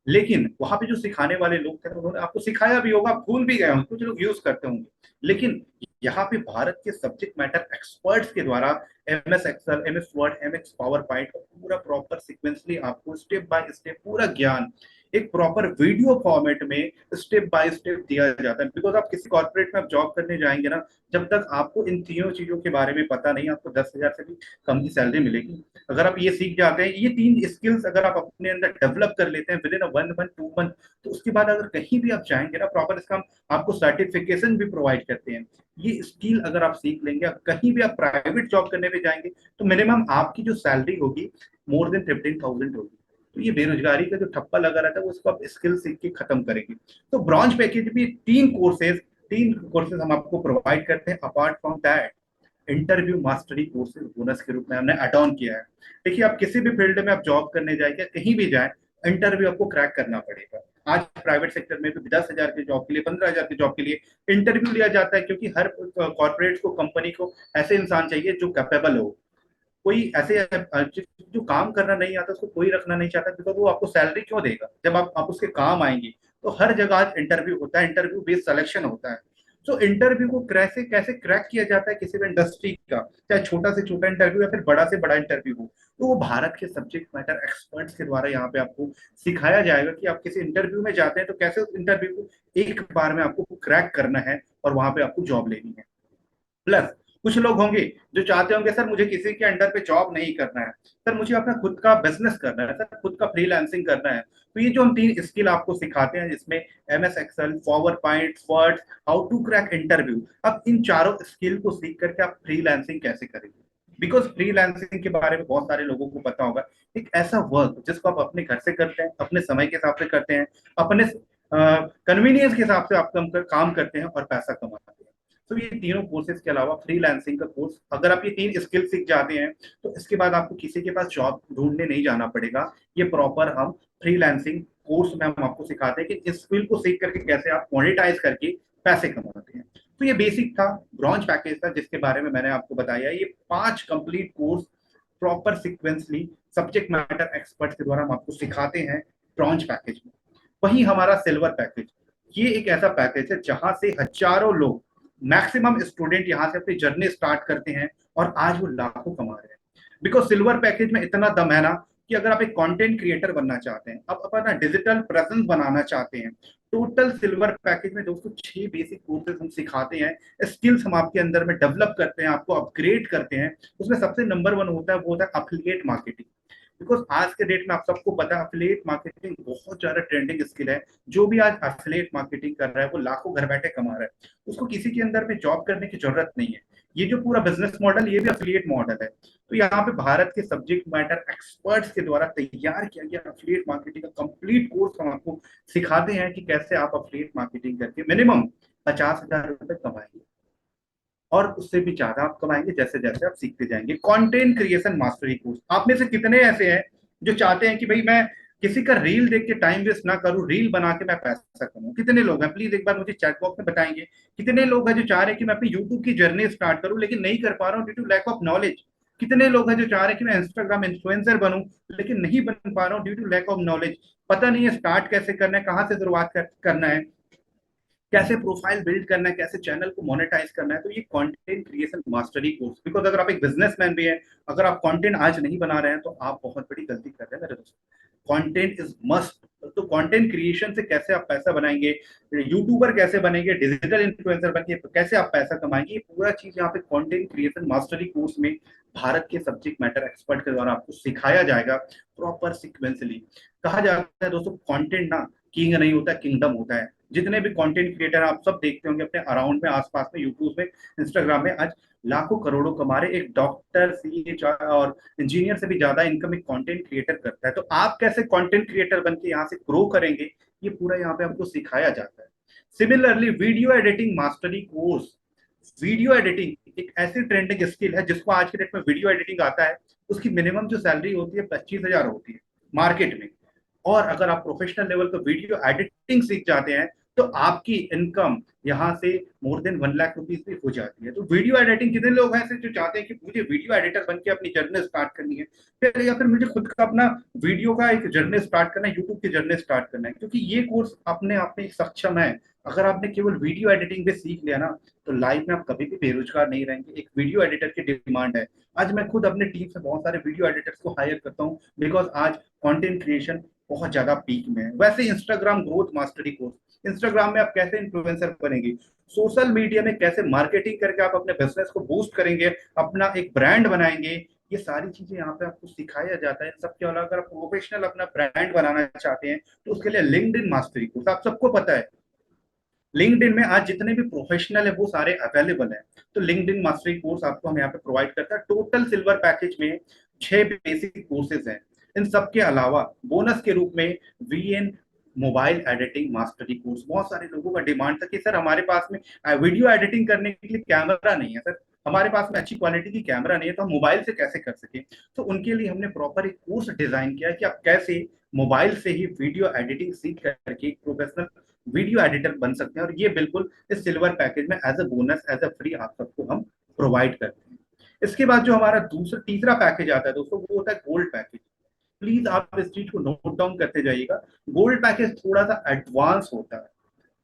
लेकिन वहां पे जो सिखाने वाले लोग थे उन्होंने आपको सिखाया भी होगा, भूल भी गए होंगे, कुछ लोग यूज करते होंगे। लेकिन यहाँ पे भारत के सब्जेक्ट मैटर एक्सपर्ट्स के द्वारा MS excel, MS word, MS power point पूरा प्रॉपर सिक्वेंसली आपको स्टेप बाय स्टेप पूरा ज्ञान एक प्रॉपर वीडियो फॉर्मेट में स्टेप बाय स्टेप दिया जाता है। बिकॉज आप किसी कॉर्पोरेट में आप जॉब करने जाएंगे ना, जब तक आपको इन तीनों चीजों के बारे में पता नहीं, आपको 10,000 से भी कम की सैलरी मिलेगी। अगर आप ये सीख जाते हैं, ये 3 स्किल्स अगर आप अपने अंदर डेवलप कर लेते हैं विद इन 1 मंथ 2 मंथ, तो उसके बाद अगर कहीं भी आप जाएंगे ना, प्रॉपर इसका हम आपको सर्टिफिकेशन भी प्रोवाइड करते हैं। ये स्किल अगर आप सीख लेंगे, कहीं भी आप प्राइवेट जॉब करने में जाएंगे, तो मिनिमम आपकी जो सैलरी होगी मोर देन 15,000 होगी। तो ये बेरोजगारी का जो ठप्पा लगा रहता है, वो इसको आप स्किल सीख के खत्म करेंगे। तो ब्रॉन्ज पैकेज भी 3 कोर्सेज हम आपको प्रोवाइड करते हैं। Apart from that, interview mastery courses bonus के रूप में हमने एड ऑन किया है। देखिए, आप किसी भी फील्ड में आप जॉब करने जाएंगे, कहीं भी जाए, इंटरव्यू आपको क्रैक करना पड़ेगा। आज प्राइवेट सेक्टर में भी 10,000 की जॉब के लिए, 15,000 की जॉब के लिए इंटरव्यू लिया जाता है, क्योंकि हर कॉर्पोरेट को, कंपनी को ऐसे इंसान चाहिए जो कैपेबल हो। कोई ऐसे जो काम करना नहीं आता उसको कोई रखना नहीं चाहता, बिकॉज वो आपको सैलरी क्यों देगा जब आप उसके काम आएंगे। तो हर जगह इंटरव्यू होता है, इंटरव्यू बेस्ड सिलेक्शन होता है। तो इंटरव्यू को कैसे कैसे क्रैक किया जाता है किसी भी इंडस्ट्री का, चाहे छोटा से छोटा इंटरव्यू या फिर बड़ा से बड़ा इंटरव्यू हो, तो वो भारत के सब्जेक्ट मैटर एक्सपर्ट्स के द्वारा यहाँ पे आपको सिखाया जाएगा कि आप किसी इंटरव्यू में जाते हैं तो कैसे उस इंटरव्यू को एक बार में आपको क्रैक करना है और वहां पे आपको जॉब लेनी है। प्लस कुछ लोग होंगे जो चाहते होंगे, सर मुझे किसी के अंडर पे जॉब नहीं करना है, सर मुझे अपना खुद का बिजनेस करना है, सर खुद का फ्रीलांसिंग करना है। तो ये जो हम 3 स्किल आपको सिखाते हैं, जिसमें MS excel, power point, word, how to crack interview, अब इन चारों स्किल को सीख करके आप फ्रीलांसिंग कैसे करेंगे। बिकॉज फ्रीलांसिंग के बारे में बहुत सारे लोगों को पता होगा, एक ऐसा वर्क जिसको आप अपने घर से करते हैं, अपने समय के हिसाब से करते हैं, अपने कन्वीनियंस के हिसाब से आप काम करते हैं और पैसा कमाते हैं। तो ये तीनों कोर्सेज के अलावा फ्रीलांसिंग का कोर्स, अगर आप ये 3 स्किल सीख जाते हैं, तो इसके बाद आपको किसी के पास जॉब ढूंढने नहीं जाना पड़ेगा। ये प्रॉपर हम फ्रीलांसिंग कोर्स में हम आपको सिखाते हैं कि इस स्किल को सीख करके कैसे आप मोनेटाइज करके पैसे कमाते हैं। तो ये बेसिक था, ब्रॉन्ज पैकेज था, जिसके बारे में मैंने आपको बताया। ये 5 complete course proper sequentially subject matter expert के द्वारा हम आपको सिखाते हैं ब्रॉन्ज पैकेज में। वही हमारा सिल्वर पैकेज, ये एक ऐसा पैकेज है जहां से हजारों लोग, मैक्सिमम स्टूडेंट यहाँ से अपनी जर्नी स्टार्ट करते हैं और आज वो लाखों कमा रहे हैं। बिकॉज सिल्वर पैकेज में इतना दम है ना, कि अगर आप एक कंटेंट क्रिएटर बनना चाहते हैं, आप अपना डिजिटल प्रेजेंस बनाना चाहते हैं, टोटल सिल्वर पैकेज में दोस्तों 6 बेसिक कोर्सेज हम सिखाते हैं, स्किल्स हम आपके अंदर में डेवलप करते हैं, आपको अपग्रेड करते हैं। उसमें सबसे नंबर वन होता है वो होता है अफिलिएट मार्केटिंग। बिकॉज आज के डेट में आप सबको पता है अफिलिएट मार्केटिंग बहुत ज्यादा ट्रेंडिंग स्किल है। जो भी आज अफिलिएट मार्केटिंग कर रहा है वो लाखों घर बैठे कमा रहा है, उसको किसी के अंदर में जॉब करने की जरूरत नहीं है। ये जो पूरा बिजनेस मॉडल ये भी अफिलिएट मॉडल है। तो यहाँ पे भारत के सब्जेक्ट मैटर एक्सपर्ट्स के द्वारा तैयार किया गया अफिलिएट मार्केटिंग का कंप्लीट कोर्स हम आपको सिखाते हैं कि कैसे आप अफिलिएट मार्केटिंग करके मिनिमम 50,000 रुपए कमाएंगे, और उससे भी ज्यादा आप कमाएंगे जैसे जैसे आप सीखते जाएंगे। कंटेंट क्रिएशन मास्टरी कोर्स, आप में से कितने ऐसे हैं जो चाहते हैं कि भाई मैं किसी का रील देख के टाइम वेस्ट ना करूं, रील बना के मैं पैसा कमाऊं? कितने लोग हैं, प्लीज एक बार मुझे चैट बॉक्स में बताएंगे। कितने लोग हैं जो चाह रहे हैं कि मैं अपनी यूट्यूब की जर्नी स्टार्ट करूं लेकिन नहीं कर पा रहा हूं due to lack of knowledge? कितने लोग हैं जो चाह रहे हैं कि मैं इंस्टाग्राम इन्फ्लुएंसर बनूं लेकिन नहीं बन पा रहा हूं due to lack of knowledge? पता नहीं है स्टार्ट कैसे करना है, कहां से शुरुआत करना है, कैसे प्रोफाइल बिल्ड करना है, कैसे चैनल को मोनेटाइज करना है? तो ये content creation mastery course, because अगर आप एक बिजनेसमैन भी हैं, अगर आप कंटेंट आज नहीं बना रहे हैं तो आप बहुत बड़ी गलती कर रहे हैं मेरे दोस्त। Content is must. तो कंटेंट क्रिएशन से कैसे आप पैसा बनाएंगे, यूट्यूबर कैसे बनेंगे, डिजिटल इन्फ्लुएंसर बनके कैसे आप पैसा कमाएंगे, ये पूरा चीज यहाँ पे कंटेंट क्रिएशन मास्टरी कोर्स में भारत के सब्जेक्ट मैटर एक्सपर्ट के द्वारा आपको सिखाया जाएगा प्रॉपर सिक्वेंसली। कहा जाता है दोस्तों कंटेंट ना किंग नहीं होता, किंगडम होता है। जितने भी कंटेंट क्रिएटर आप सब देखते होंगे अपने अराउंड में, आसपास में, यूट्यूब में, इंस्टाग्राम में, आज लाखों करोड़ों कमा रहे। एक डॉक्टर, सीए और इंजीनियर से भी ज्यादा इनकम एक कंटेंट क्रिएटर करता है। तो आप कैसे कंटेंट क्रिएटर बन के यहाँ से ग्रो करेंगे, ये पूरा यहाँ पे आपको सिखाया जाता है। Similarly video editing mastery course. Video editing एक ऐसी ट्रेंडिंग स्किल है जिसको आज के डेट में वीडियो एडिटिंग आता है, उसकी मिनिमम जो सैलरी होती है 25,000 होती है मार्केट में। और अगर आप प्रोफेशनल लेवल पर वीडियो एडिटिंग सीख जाते हैं तो आपकी इनकम यहाँ से मोर देन 1 लाख रुपीज भी हो जाती है। तो वीडियो एडिटिंग, कितने लोग हैं ऐसे जो चाहते हैं कि मुझे वीडियो एडिटर बन के अपनी जर्नी स्टार्ट करनी है, फिर या फिर मुझे खुद का अपना वीडियो का एक जर्नी स्टार्ट करना है, यूट्यूब की जर्नी स्टार्ट करना है? क्योंकि ये कोर्स अपने आप में सक्षम है। अगर आपने केवल वीडियो एडिटिंग भी सीख लिया ना तो लाइफ में आप कभी भी बेरोजगार नहीं रहेंगे। एक वीडियो एडिटर की डिमांड है। आज मैं खुद अपने टीम से बहुत सारे वीडियो एडिटर्स को हायर करता हूँ, बिकॉज आज कंटेंट क्रिएशन बहुत ज्यादा पीक में है। वैसे Instagram growth mastery course, Instagram में आप कैसे इन्फ्लुएंसर बनेंगे, सोशल मीडिया में कैसे मार्केटिंग करके आप अपने बिजनेस को बूस्ट करेंगे, अपना एक ब्रांड बनाएंगे, ये सारी चीजें यहाँ पे आपको सिखाया जाता है। सबके अलावा अगर आप प्रोफेशनल अपना ब्रांड बनाना चाहते हैं तो उसके लिए लिंक्डइन मास्टरी कोर्स, आप सबको पता है लिंक्डइन में आज जितने भी प्रोफेशनल है वो सारे अवेलेबल हैं। तो लिंक्डइन मास्टरी कोर्स आपको हम यहाँ पे प्रोवाइड करता है। टोटल सिल्वर पैकेज में 6 बेसिक कोर्सेज हैं। इन सब के अलावा बोनस के रूप में VN mobile editing mastery course, बहुत सारे लोगों का डिमांड था कि सर हमारे पास में वीडियो एडिटिंग करने के लिए कैमरा नहीं है, सर हमारे पास में अच्छी क्वालिटी की कैमरा नहीं है, तो हम मोबाइल से कैसे कर सके? तो उनके लिए हमने प्रॉपर एक कोर्स डिजाइन किया कि आप कैसे मोबाइल से ही वीडियो एडिटिंग सीख करके एक प्रोफेशनल वीडियो एडिटर बन सकते हैं। और ये बिल्कुल इस सिल्वर पैकेज में as a bonus, as a free आप सबको हम प्रोवाइड करते हैं। इसके बाद जो हमारा दूसरा तीसरा पैकेज आता है दोस्तों वो होता है गोल्ड पैकेज। प्लीज आप इस चीज को नोट डाउन करते जाइएगा। गोल्ड पैकेज थोड़ा सा एडवांस होता है,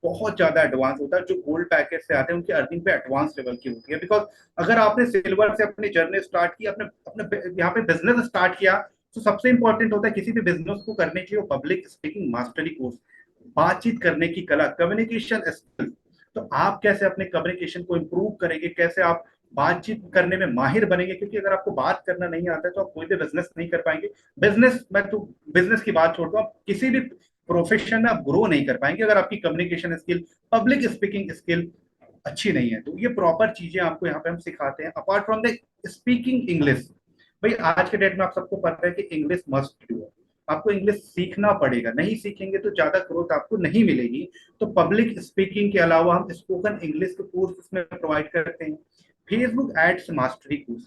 बहुत ज्यादा एडवांस होता है। जो गोल्ड पैकेज से आते हैं उनकी अर्निंग पे एडवांस लेवल की होती है। बिकॉज अगर आपने सिल्वर से अपनी जर्नी स्टार्ट की, अपने अपने यहाँ पे बिजनेस स्टार्ट किया, तो सबसे इंपॉर्टेंट होता है किसी भी बिजनेस को करने के लिए पब्लिक स्पीकिंग मास्टरी कोर्स, बातचीत करने की कला, कम्युनिकेशन स्किल। तो आप कैसे अपने कम्युनिकेशन को इंप्रूव करेंगे, कैसे आप बातचीत करने में माहिर बनेंगे? क्योंकि अगर आपको बात करना नहीं आता है तो आप कोई भी बिजनेस नहीं कर पाएंगे। बिजनेस, मैं तो बिजनेस की बात छोड़ता हूँ, किसी भी प्रोफेशन में आप ग्रो नहीं कर पाएंगे अगर आपकी communication skill, public speaking skill अच्छी नहीं है। तो ये प्रॉपर चीजें आपको यहाँ पे हम सिखाते हैं। Apart from the speaking English, भाई आज के डेट में आप सबको पता है कि इंग्लिश मस्ट डू है। आपको इंग्लिश सीखना पड़ेगा, नहीं सीखेंगे तो ज्यादा ग्रोथ आपको नहीं मिलेगी। तो पब्लिक स्पीकिंग के अलावा हम स्पोकन इंग्लिश के कोर्स इसमें प्रोवाइड करते हैं। फेसबुक एड्स मास्टरी कोर्स,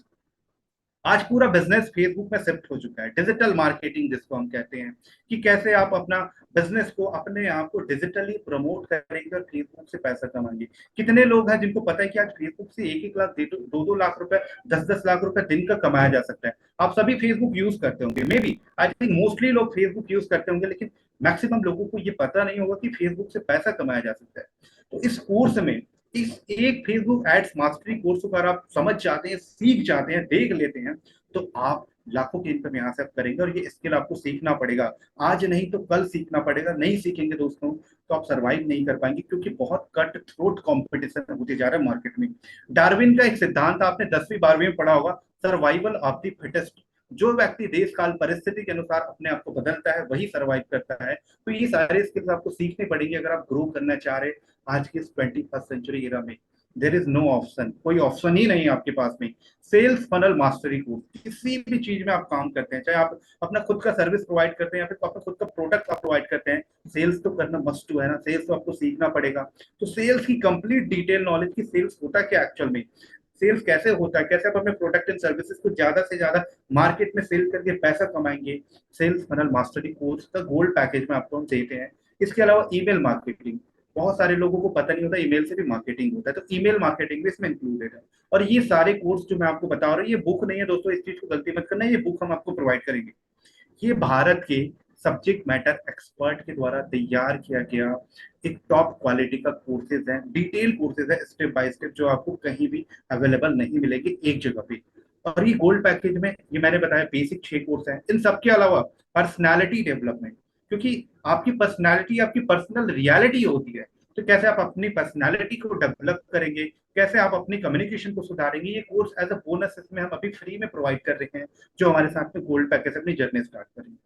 आज पूरा बिजनेस फेसबुक में शिफ्ट हो चुका है। डिजिटल मार्केटिंग जिसको हम कहते हैं, कि कैसे आप अपना बिजनेस को, अपने आप को डिजिटली प्रमोट करेंगे और फेसबुक से पैसा कमाएंगे। कितने लोग हैं जिनको पता है कि आज फेसबुक से 1-1 लाख, 2-2 लाख रुपए, 10-10 लाख रुपए दिन का कमाया जा सकता है? आप सभी फेसबुक यूज करते होंगे, maybe I think mostly लोग फेसबुक यूज करते होंगे, लेकिन मैक्सिमम लोगों को ये पता नहीं होगा कि फेसबुक से पैसा कमाया जा सकता है। तो इस कोर्स में, इस एक फेसबुक एड्स मास्टरी कोर्स को अगर आप समझ जाते हैं, सीख जाते हैं, देख लेते हैं, तो आप लाखों की इनकम यहाँ से आप करेंगे, और ये स्किल आपको सीखना पड़ेगा, आज नहीं तो कल सीखना पड़ेगा। नहीं सीखेंगे दोस्तों तो आप सरवाइव नहीं कर पाएंगे, क्योंकि बहुत कट थ्रोट कंपटीशन होते जा रहा है मार्केट में। डार्विन का एक सिद्धांत आपने 10वीं 12वीं में पढ़ा होगा, सर्वाइवल ऑफ द फिटेस्ट। जो व्यक्ति देश काल परिस्थिति के अनुसार अपने आप को बदलता है वही सर्वाइव करता है। तो ये सारे स्किल्स आपको सीखने पड़ेंगे अगर आप ग्रो करना चाह रहे हैं आज के इस 21st सेंचुरी एरा में। देर इज नो ऑप्शन, कोई ऑप्शन ही नहीं है आपके पास में। सेल्स फनल मास्टरी कोर्स, किसी भी चीज में आप काम करते हैं, चाहे आप अपना खुद का सर्विस प्रोवाइड करते हैं या फिर अपना खुद का प्रोडक्ट आप प्रोवाइड करते हैं, सेल्स तो करना मस्ट टू है ना, सेल्स तो आपको सीखना पड़ेगा। तो सेल्स की कंप्लीट डिटेल नॉलेज की, सेल्स होता क्या एक्चुअल में, सेल्स कैसे होता है, कैसे आप अपने प्रोडक्ट एंड सर्विसेज को ज्यादा से ज्यादा मार्केट में सेल करके पैसा कमाएंगे, सेल्स फनल मास्टरी कोर्स का गोल्ड पैकेज में आपको हम देते हैं। इसके अलावा ईमेल मार्केटिंग, बहुत सारे लोगों को पता नहीं होता ईमेल से भी मार्केटिंग होता है, तो ईमेल मार्केटिंग भी इसमें इंक्लूडेड है। और ये सारे कोर्स जो मैं आपको बता रहा हूँ, ये बुक नहीं है दोस्तों, इस चीज को गलती मत करना, ये बुक हम आपको प्रोवाइड करेंगे। ये भारत के सब्जेक्ट मैटर एक्सपर्ट के द्वारा तैयार किया गया एक टॉप क्वालिटी का कोर्सेज है, डिटेल कोर्सेज है, स्टेप बाय स्टेप, जो आपको कहीं भी अवेलेबल नहीं मिलेगी एक जगह पे। और ये गोल्ड पैकेज में ये मैंने बताया बेसिक 6 कोर्स हैं। इन सबके अलावा पर्सनैलिटी डेवलपमेंट, क्योंकि आपकी पर्सनैलिटी आपकी पर्सनल रियलिटी होती है, तो कैसे आप अपनी पर्सनैलिटी को डेवलप करेंगे, कैसे आप अपनी कम्युनिकेशन को सुधारेंगे, ये कोर्स एज अ बोनस इसमें हम अभी फ्री में प्रोवाइड कर रहे हैं, जो हमारे साथ में गोल्ड पैकेज अपनी जर्नी स्टार्ट करेंगे।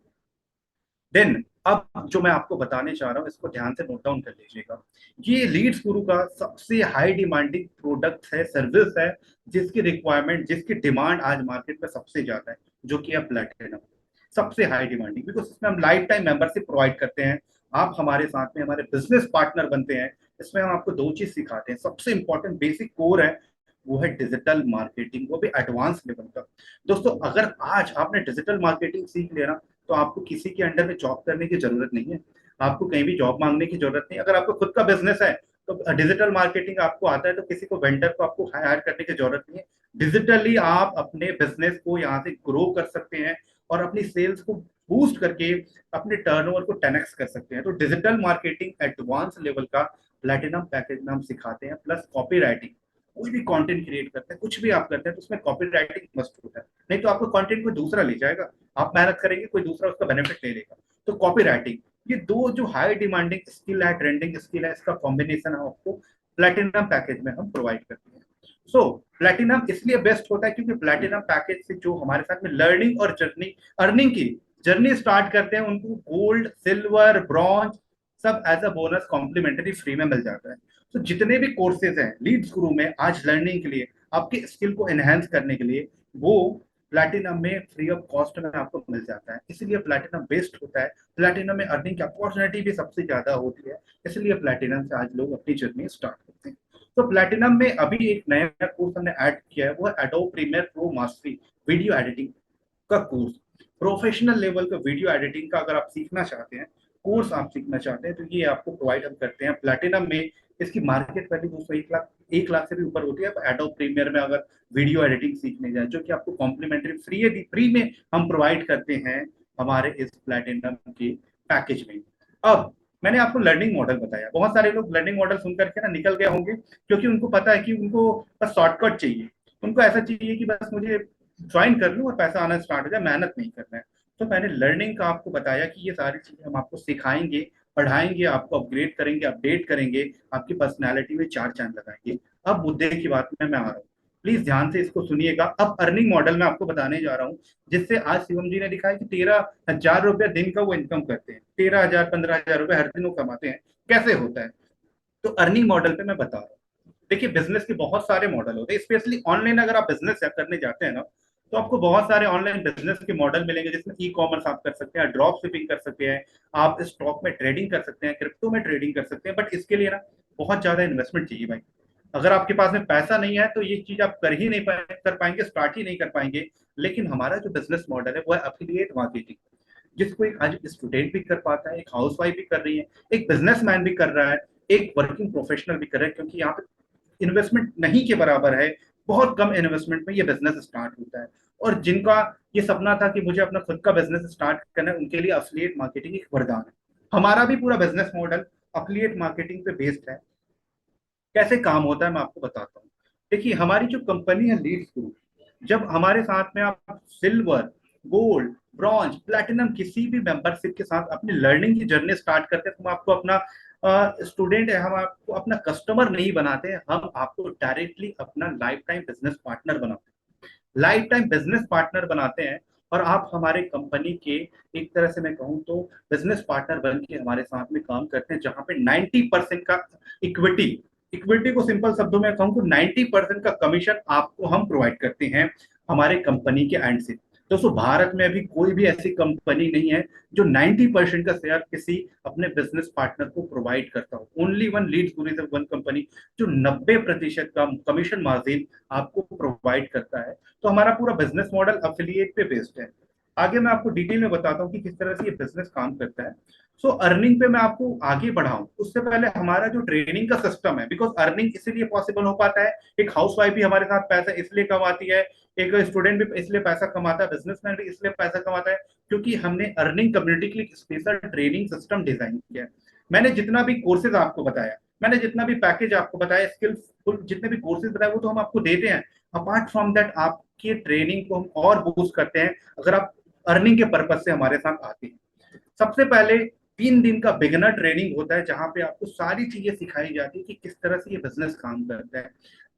देन अब जो मैं आपको बताने चाह रहा हूँ इसको ध्यान से नोट डाउन कर लीजिएगा। ये लीड्स गुरु का सबसे हाई डिमांडिंग प्रोडक्ट है, सर्विस है, जिसकी रिक्वायरमेंट, जिसकी डिमांड आज मार्केट में सबसे ज्यादा है, जो कि है प्लेटिनम। सबसे हाई डिमांडिंग, बिकॉज इसमें हम लाइफ टाइम मेंबरशिप प्रोवाइड करते हैं, आप हमारे साथ में हमारे बिजनेस पार्टनर बनते हैं। इसमें हम आपको 2 चीज सिखाते हैं, सबसे इंपॉर्टेंट बेसिक कोर है, वो है डिजिटल मार्केटिंग, वो भी एडवांस लेवल का। दोस्तों अगर आज आपने डिजिटल मार्केटिंग सीख लिया ना, तो आपको किसी के अंडर में जॉब करने की जरूरत नहीं है, आपको कहीं भी जॉब मांगने की जरूरत नहीं। अगर आपको खुद का बिजनेस है तो डिजिटल मार्केटिंग आपको आता है, तो किसी को वेंडर को आपको हायर करने की जरूरत नहीं है। डिजिटली आप अपने बिजनेस को यहाँ से ग्रो कर सकते हैं और अपनी सेल्स को बूस्ट करके अपने टर्नओवर को 10x कर सकते हैं। तो डिजिटल मार्केटिंग एडवांस लेवल का प्लेटिनम पैकेज में हम सिखाते हैं, प्लस कॉपी राइटिंग। कोई भी कंटेंट क्रिएट करते हैं, कुछ भी आप करते हैं, तो उसमें कॉपी राइटिंग मस्ट होता है, नहीं तो आपको कंटेंट कोई दूसरा ले जाएगा, आप मेहनत करेंगे कोई दूसरा उसका बेनिफिट ले लेगा। तो कॉपी राइटिंग, ये दो जो हाई डिमांडिंग स्किल है, ट्रेंडिंग स्किल है, इसका कॉम्बिनेशन है आपको प्लेटिनम पैकेज में हम प्रोवाइड करते हैं। सो प्लेटिनम इसलिए बेस्ट होता है क्योंकि प्लेटिनम पैकेज से जो हमारे साथ में लर्निंग और जर्नी, अर्निंग की जर्नी स्टार्ट करते हैं, उनको गोल्ड, सिल्वर, ब्रॉन्ज सब as a bonus complimentary free में मिल जाता है। तो जितने भी कोर्सेज हैं लीड्स गुरु में आज लर्निंग के लिए, आपके स्किल को एनहेंस करने के लिए, वो प्लैटिनम में फ्री ऑफ कॉस्ट में आपको मिल जाता है। इसलिए प्लैटिनम बेस्ट होता है, प्लैटिनम में अर्निंग की अपॉर्चुनिटी भी सबसे ज्यादा होती है, इसलिए प्लैटिनम से आज लोग अपनी जर्नी स्टार्ट करते हैं। तो प्लैटिनम में अभी एक नया कोर्स हमने ऐड किया है, वो है Adobe Premiere Pro mastery video editing का कोर्स। प्रोफेशनल लेवल का वीडियो एडिटिंग का अगर आप सीखना चाहते हैं, कोर्स आप सीखना चाहते हैं, तो ये आपको प्रोवाइड हम करते हैं प्लैटिनम में। इसकी मार्केट वैल्यू दोस्तों 1 लाख से भी ऊपर होती है। एडोब प्रीमियर में अगर वीडियो एडिटिंग सीखने जाए, जो कि आपको कॉम्प्लीमेंट्री फ्री में हम प्रोवाइड करते हैं हमारे इस प्लैटिनम के पैकेज में। अब मैंने आपको लर्निंग मॉडल बताया, बहुत सारे लोग लर्निंग मॉडल सुन करके ना निकल गए होंगे, क्योंकि उनको पता है कि उनको बस शॉर्टकट चाहिए, उनको ऐसा चाहिए कि बस मुझे ज्वाइन कर लूँ और पैसा आना स्टार्ट हो जाए, मेहनत नहीं करना है। तो मैंने लर्निंग का आपको बताया कि ये सारी चीजें हम आपको सिखाएंगे, पढ़ाएंगे, आपको अपग्रेड करेंगे, अपडेट करेंगे, आपकी पर्सनैलिटी में 4 चांद लगाएंगे। अब मुद्दे की बात में मैं आ रहा हूँ, प्लीज ध्यान से इसको सुनिएगा। अब अर्निंग मॉडल मैं आपको बताने जा रहा हूँ, जिससे आज शिवम जी ने दिखाया कि 13,000 रुपया दिन का वो इनकम करते हैं, 13,000 15,000 रुपये हर दिन वो कमाते हैं, कैसे होता है। तो अर्निंग मॉडल पे मैं बता रहा हूँ। देखिए बिजनेस के बहुत सारे मॉडल होते हैं, स्पेशली ऑनलाइन अगर आप बिजनेस करने जाते हैं ना, तो आपको बहुत सारे ऑनलाइन बिजनेस के मॉडल मिलेंगे, जिसमें ई कॉमर्स आप कर सकते हैं, ड्रॉप शिपिंग कर सकते हैं, आप स्टॉक में ट्रेडिंग कर सकते हैं, क्रिप्टो में ट्रेडिंग कर सकते हैं। बट इसके लिए ना बहुत ज्यादा इन्वेस्टमेंट चाहिए भाई। अगर आपके पास में पैसा नहीं है तो ये चीज आप कर ही नहीं कर पाएंगे, स्टार्ट ही नहीं कर पाएंगे। लेकिन हमारा जो बिजनेस मॉडल है वो है एफिलिएट मार्केटिंग, जिसको एक आज स्टूडेंट भी कर पाता है, एक हाउस वाइफ भी कर रही है, एक बिजनेसमैन भी कर रहा है, एक वर्किंग प्रोफेशनल भी कर रहा है, क्योंकि यहाँ पे इन्वेस्टमेंट नहीं के बराबर है, बहुत कम इन्वेस्टमेंट में ये बिजनेस स्टार्ट होता है। और जिनका ये सपना था कि मुझे अपना खुद का बिजनेस स्टार्ट करना है, उनके लिए अफिलिएट मार्केटिंग एक वरदान है। हमारा भी पूरा बिजनेस मॉडल अफिलिएट मार्केटिंग पे बेस्ड है। कैसे काम होता है मैं आपको बताता हूँ। देखिए हमारी जो कंपनी है लीड्स ग्रुप, जब हमारे साथ में आप सिल्वर गोल्ड, ब्रॉन्ज, प्लैटिनम किसी भी मेंबरशिप के साथ अपनी लर्निंग की जर्नी स्टार्ट करते हैं, तो हम आपको अपना स्टूडेंट है, हम आपको अपना कस्टमर नहीं बनाते हैं, हम आपको डायरेक्टली अपना लाइफ टाइम बिजनेस पार्टनर बनाते हैं, लाइफ टाइम बिजनेस पार्टनर बनाते हैं। और आप हमारे कंपनी के एक तरह से मैं कहूँ तो बिजनेस पार्टनर बन के हमारे साथ में काम करते हैं, जहां पे 90% का इक्विटी, इक्विटी को सिंपल शब्दों में कहूँ तो 90% का कमीशन आपको हम प्रोवाइड करते हैं हमारे कंपनी के एंड से। दोस्तों भारत में अभी कोई भी ऐसी कंपनी नहीं है जो 90% का शेयर किसी अपने बिजनेस पार्टनर को प्रोवाइड करता हो। Only one leads tourism one company जो 90% का कमीशन मार्जिन आपको प्रोवाइड करता है। तो हमारा पूरा बिजनेस मॉडल अफिलिएट पे बेस्ड है। आगे मैं आपको डिटेल में बताता हूँ कि किस तरह से ये बिजनेस काम करता है। सो अर्निंग पे मैं आपको आगे बढ़ाऊं उससे पहले हमारा जो ट्रेनिंग का सिस्टम है, बिकॉज अर्निंग इसीलिए पॉसिबल हो पाता है, एक हाउसवाइफ भी हमारे साथ पैसा इसलिए कमाती है, एक स्टूडेंट भी इसलिए पैसा कमाता है, बिजनेसमैन भी इसलिए पैसा कमाता है, क्योंकि हमने अर्निंग कम्युनिटी के लिए स्पेशल ट्रेनिंग सिस्टम डिजाइन किया है। मैंने जितना भी कोर्सेज आपको बताया, मैंने जितना भी पैकेज आपको बताया, स्किल्स जितने भी कोर्सेज बताए वो तो हम आपको देते हैं। अपार्ट फ्रॉम दैट आपकी ट्रेनिंग को हम और बूस्ट करते हैं अगर आप अर्निंग के पर्पज से हमारे साथ आते हैं। सबसे पहले 3 दिन का बिगिनर ट्रेनिंग होता है, जहां पे आपको सारी चीजें सिखाई जाती है कि किस तरह से ये बिजनेस काम करता है।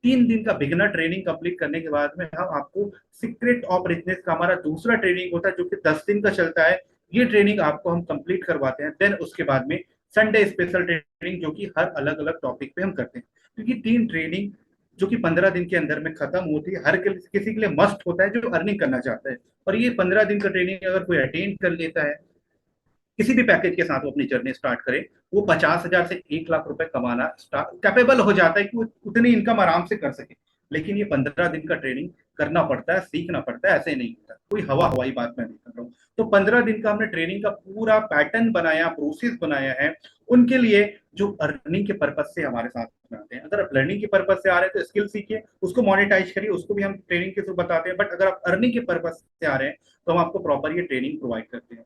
3 दिन का बिगिनर ट्रेनिंग कंप्लीट करने के बाद में हम आपको सीक्रेट ऑफ बिजनेस का हमारा दूसरा ट्रेनिंग होता है, जो कि 10 दिन का चलता है। ये ट्रेनिंग आपको हम कंप्लीट करवाते हैं। देन उसके बाद में संडे स्पेशल ट्रेनिंग, जो कि हर अलग अलग टॉपिक पे हम करते हैं, क्योंकि 3 ट्रेनिंग जो कि 15 दिन के अंदर में खत्म होती है, हर किसी के लिए मस्ट होता है जो अर्निंग करना चाहता है। और ये 15 दिन का ट्रेनिंग अगर कोई अटेंड कर लेता है किसी भी पैकेज के साथ वो अपनी जर्नी स्टार्ट करे, वो 50,000 से 1 लाख रुपए कमाना स्टार्ट कैपेबल हो जाता है कि वो उतनी इनकम आराम से कर सके। लेकिन ये 15 दिन का ट्रेनिंग करना पड़ता है, सीखना पड़ता है, ऐसे नहीं होता, कोई हवा हवाई बात मैं नहीं कर रहा हूँ। तो 15 दिन का हमने ट्रेनिंग का पूरा पैटर्न बनाया, प्रोसेस बनाया है उनके लिए जो अर्निंग के पर्पज से हमारे साथ में आते हैं। अगर आप लर्निंग के पर्पज से आ रहे हैं तो स्किल सीखिए, उसको मोनेटाइज करिए, उसको भी हम ट्रेनिंग के थ्रू बताते हैं। बट अगर आप अर्निंग के पर्पज से आ रहे हैं तो हम आपको प्रॉपर ये ट्रेनिंग प्रोवाइड करते हैं।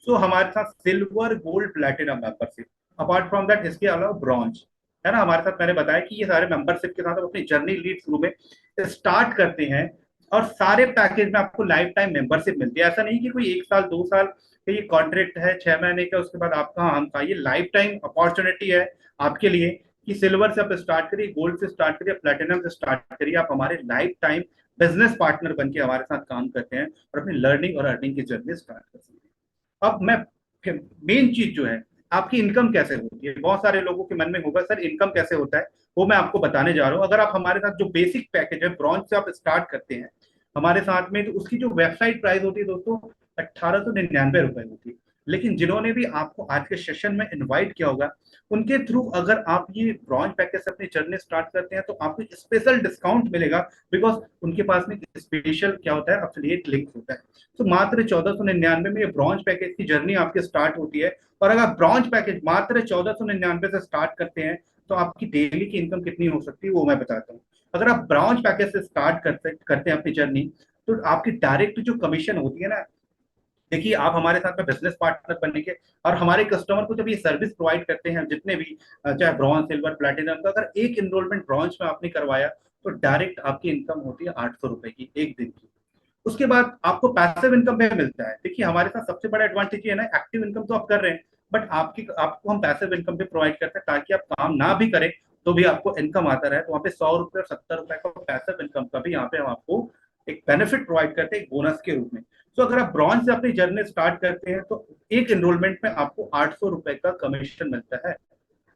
सो हमारे साथ silver, gold, platinum membership, apart from that इसके अलावा ब्रॉन्ज है ना हमारे साथ। मैंने बताया कि ये सारे मेंबरशिप के साथ आप अपनी जर्नी लीड शुरू में स्टार्ट करते हैं, और सारे पैकेज में आपको लाइफ टाइम मेंबरशिप मिलती है। ऐसा नहीं कि कोई 1 साल 2 साल का ये कॉन्ट्रैक्ट है, 6 महीने का, उसके बाद आपका हम का, ये लाइफ टाइम अपॉर्चुनिटी है आपके लिए कि सिल्वर से आप स्टार्ट करिए, गोल्ड से स्टार्ट करिए, प्लेटिनम से स्टार्ट करिए, आप हमारे लाइफ टाइम बिजनेस पार्टनर बन के हमारे साथ काम करते हैं और अपनी लर्निंग और अर्निंग की जर्नी स्टार्ट कर सकते हैं। अब मैं मेन चीज जो है, आपकी इनकम कैसे होती है, बहुत सारे लोगों के मन में होगा सर इनकम कैसे होता है, वो मैं आपको बताने जा रहा हूँ। अगर आप हमारे साथ जो बेसिक पैकेज है ब्रॉन्ज से आप स्टार्ट करते हैं हमारे साथ में, तो उसकी जो वेबसाइट प्राइस होती है दोस्तों 1899 रुपए होती है। लेकिन जिन्होंने भी आपको आज के सेशन में इनवाइट किया होगा उनके थ्रू अगर आप ये ब्रॉन्ज पैकेज से अपनी जर्नी स्टार्ट करते हैं तो आपको स्पेशल डिस्काउंट मिलेगा, बिकॉज उनके पास में स्पेशल क्या होता है, अफिलिएट लिंक होता है। तो मात्र 1499 में ये ब्रॉन्ज पैकेज की जर्नी आपकी स्टार्ट होती है। और अगर ब्रॉन्ज पैकेज मात्र 1499 से स्टार्ट करते हैं तो आपकी डेली की इनकम कितनी हो सकती है वो मैं बताता हूँ। अगर आप ब्रॉन्ज पैकेज से स्टार्ट करते हैं अपनी जर्नी, तो आपकी डायरेक्ट जो कमीशन होती है ना, देखिए आप हमारे साथ में बिजनेस पार्टनर बनने के और हमारे कस्टमर को जब ये सर्विस प्रोवाइड करते हैं जितने भी, चाहे ब्रॉन्ज, सिल्वर, प्लेटिनम, तो अगर एक इनरोलमेंट ब्रॉन्ज में आपने करवाया तो डायरेक्ट आपकी इनकम होती है 800 रुपए की एक दिन की। उसके बाद आपको पैसिव इनकम में मिलता है। देखिए हमारे साथ सबसे बड़ा एडवांटेज ये है ना, एक्टिव इनकम तो आप कर रहे हैं, बट आपको हम पैसिव इनकम भी प्रोवाइड करते हैं, ताकि आप काम ना भी करें तो भी आपको इनकम आता रहे। तो वहाँ पे 100 रुपए और 70 रुपए का पैसिव इनकम का भी यहाँ पे हम आपको एक बेनिफिट प्रोवाइड करते हैं, एक बोनस के रूप में। तो अगर आप ब्रॉन्ज से अपनी जर्नी स्टार्ट करते हैं तो एक एनरोलमेंट में आपको 800 रुपए का कमीशन मिलता है।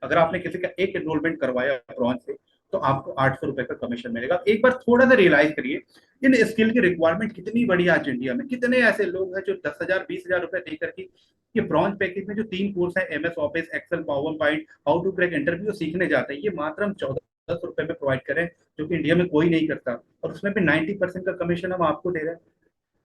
अगर आपने किसी का एक एनरोलमेंट करवाया ब्रॉन्ज से तो आपको 800 रुपए का कमीशन मिलेगा। एक बार थोड़ा सा रियलाइज करिए इन स्किल की रिक्वायरमेंट कितनी बड़ी आज इंडिया में, कितने ऐसे लोग हैं जो 10,000 20,000 रुपए देकर के ये ब्रॉन्ज पैकेज में जो 3 कोर्स है, MS office, excel, power point, how to crack interview सीखने जाते हैं, ये मात्र हम 1400 रुपए में प्रोवाइड करें, जो कि इंडिया में कोई नहीं करता। और उसमें भी 90% का कमीशन हम आपको दे रहे हैं,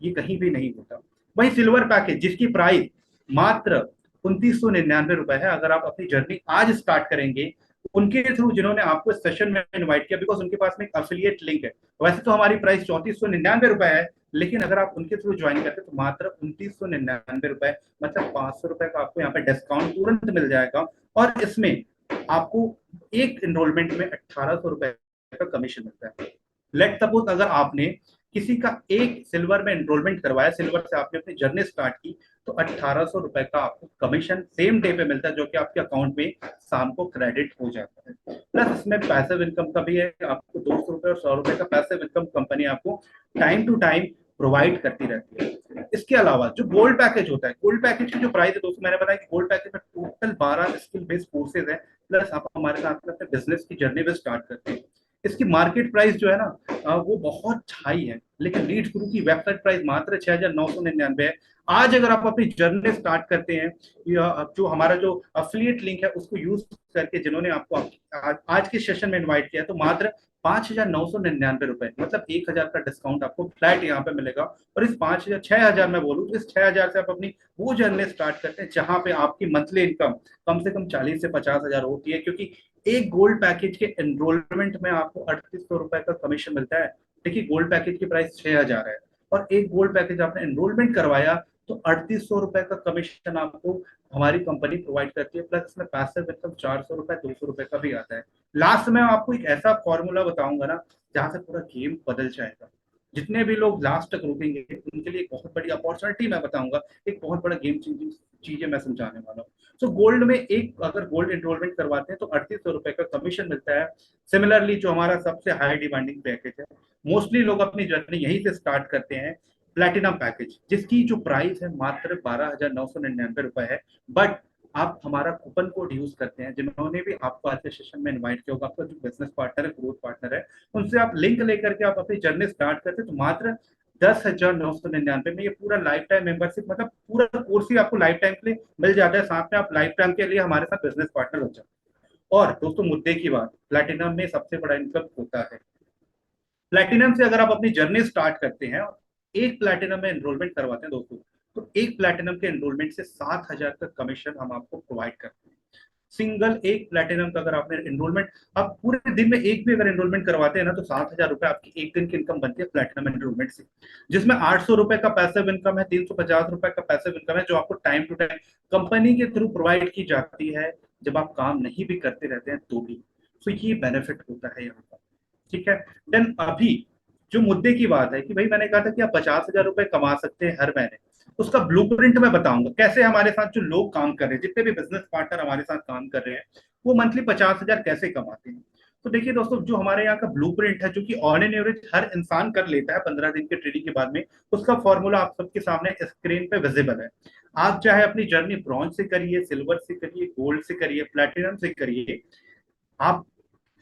ये कहीं भी नहीं होता। वही सिल्वर पैकेज जिसकी प्राइस मात्र 2999 रुपए है, अगर आप अपनी जर्नी आज स्टार्ट करेंगे उनके थ्रू जिन्होंने आपको सेशन में इनवाइट किया, बिकॉज उनके पास में एक अफिलिएट लिंक है। वैसे तो हमारी प्राइस 3499 रुपए है, लेकिन अगर आप उनके थ्रू ज्वाइन करते तो मात्र 2999 रुपए, मतलब 500 रुपए का आपको यहाँ पे डिस्काउंट तुरंत मिल जाएगा। और इसमें आपको एक एनरोलमेंट में 1800 रुपए का कमीशन मिलता है। लेट सपोज अगर आपने किसी का एक सिल्वर में एनरोलमेंट करवाया, सिल्वर से आपने अपनी जर्नी स्टार्ट की, तो 1800 रुपए का आपको कमीशन सेम डे पे मिलता है, जो कि आपके अकाउंट में शाम को क्रेडिट हो जाता है। प्लस इसमें पैसिव इनकम का भी है, आपको 200 रुपए और 100 रुपए का पैसिव इनकम कंपनी आपको टाइम टू टाइम प्रोवाइड करती रहती है। इसके अलावा जो गोल्ड पैकेज होता है, गोल्ड पैकेज की जो प्राइस है दोस्तों, मैंने बताया कि गोल्ड पैकेज में टोटल 12 स्किल बेस्ड कोर्सेज है, प्लस आप हमारे साथ में अपने बिजनेस की जर्नी में स्टार्ट करते हैं। इसकी मार्केट प्राइस जो है ना, वो बहुत हाई है, लेकिन लीड्स गुरु की वेबसाइट प्राइस मात्र 6,999 है। आज अगर आप अपनी जर्नी स्टार्ट करते हैं, या जो हमारा जो अफिलिएट लिंक है उसको यूज करके, जिन्होंने आपको आज के सेशन में इनवाइट किया, तो मात्र 5,999 रुपए, मतलब 1,000 का डिस्काउंट आपको फ्लैट यहाँ पे मिलेगा। और इस 5,000 6,000 में बोलूँ तो इस 6,000 से आप अपनी वो जर्नी स्टार्ट करते हैं जहां पे आपकी मंथली इनकम कम से कम 40 से 50,000 होती है, क्योंकि एक गोल्ड पैकेज के एनरोलमेंट में आपको 3,800 रुपए का कमीशन मिलता है। देखिए गोल्ड पैकेज की प्राइस 6,000 है, और एक गोल्ड पैकेज आपने एनरोलमेंट करवाया तो 3,800 रुपए का कमीशन आपको हमारी कंपनी प्रोवाइड करती है। प्लस इसमें पैसिव इनकम 400 रुपए 200 रुपए का भी आता है। लास्ट में आपको एक ऐसा फॉर्मूला बताऊंगा ना, जहां से पूरा गेम बदल जाएगा। जितने भी लोग लास्ट तक रुकेंगे उनके लिए एक बहुत बड़ी अपॉर्चुनिटी मैं बताऊंगा, एक बहुत बड़ा गेम चेंजिंग चीजें मैं समझाने वाला हूँ। सो गोल्ड में एक अगर गोल्ड एनरोलमेंट करवाते हैं तो 3,800 रुपए का कमीशन मिलता है। सिमिलरली जो हमारा सबसे हाई डिमांडिंग पैकेज है, मोस्टली लोग अपनी जर्नी यहीं से स्टार्ट करते हैं, प्लेटिनम पैकेज, जिसकी जो प्राइस है मात्र 12,999 रुपए है। बट आप हमारा कूपन कोड यूज करते हैं, जिन्होंने भी आपको आज के सेशन में इनवाइट किया होगा, आपका जो बिजनेस पार्टनर है, ग्रोथ पार्टनर है, उनसे आप लिंक लेकर के आप अपनी जर्नी स्टार्ट करते हैं, तो मात्र 10,999 में ये पूरा लाइफ टाइम मेंबरशिप, मतलब पूरा कोर्स ही आपको लाइफ टाइम के लिए मिल जाता है। साथ में आप लाइफ टाइम के लिए हमारे साथ बिजनेस पार्टनर हो जाते हैं। और दोस्तों मुद्दे की बात, प्लेटिनम में सबसे बड़ा इनकम होता है। प्लेटिनम से अगर आप अपनी जर्नी स्टार्ट करते हैं, एक प्लेटिनम में एनरोलमेंट करवाते हैं दोस्तों, तो एक प्लेटिनम के एनरोलमेंट से 7,000 का कमीशन हम आपको प्रोवाइड करते हैं। सिंगल एक प्लेटिनम का अगर आपने एनरोलमेंट, आप पूरे दिन में एक भी अगर एनरोलमेंट करवाते हैं ना, तो 7,000 रुपए आपकी एक दिन की इनकम बनती है प्लेटिनम एनरोलमेंट से, जिसमें 800 रुपए का पैसिव इनकम है, 350 रुपए का पैसिव इनकम है, जो आपको टाइम टू टाइम कंपनी के थ्रू प्रोवाइड की जाती है, जब आप काम नहीं भी करते रहते हैं तो भी। तो ये बेनिफिट होता है यहाँ पर। ठीक है। देन अभी जो मुद्दे की बात है कि भाई मैंने कहा था कि आप 50,000 रुपए कमा सकते हैं हर महीने, उसका ब्लूप्रिंट मैं बताऊंगा कैसे हमारे साथ जो लोग काम कर रहे हैं, जितने भी बिजनेस पार्टनर हमारे साथ काम कर रहे हैं, वो मंथली 50,000 कैसे कमाते हैं। तो देखिए दोस्तों, जो हमारे यहाँ का ब्लूप्रिंट है, जो कि ऑन एन एवरेज हर इंसान कर लेता है 15 दिन के ट्रेनिंग के बाद में, उसका फॉर्मूला आप सबके सामने स्क्रीन पे विजिबल है। आप चाहे अपनी जर्नी ब्रॉन्ज से करिए, सिल्वर से करिए, गोल्ड से करिए, प्लेटिनम से करिए, आप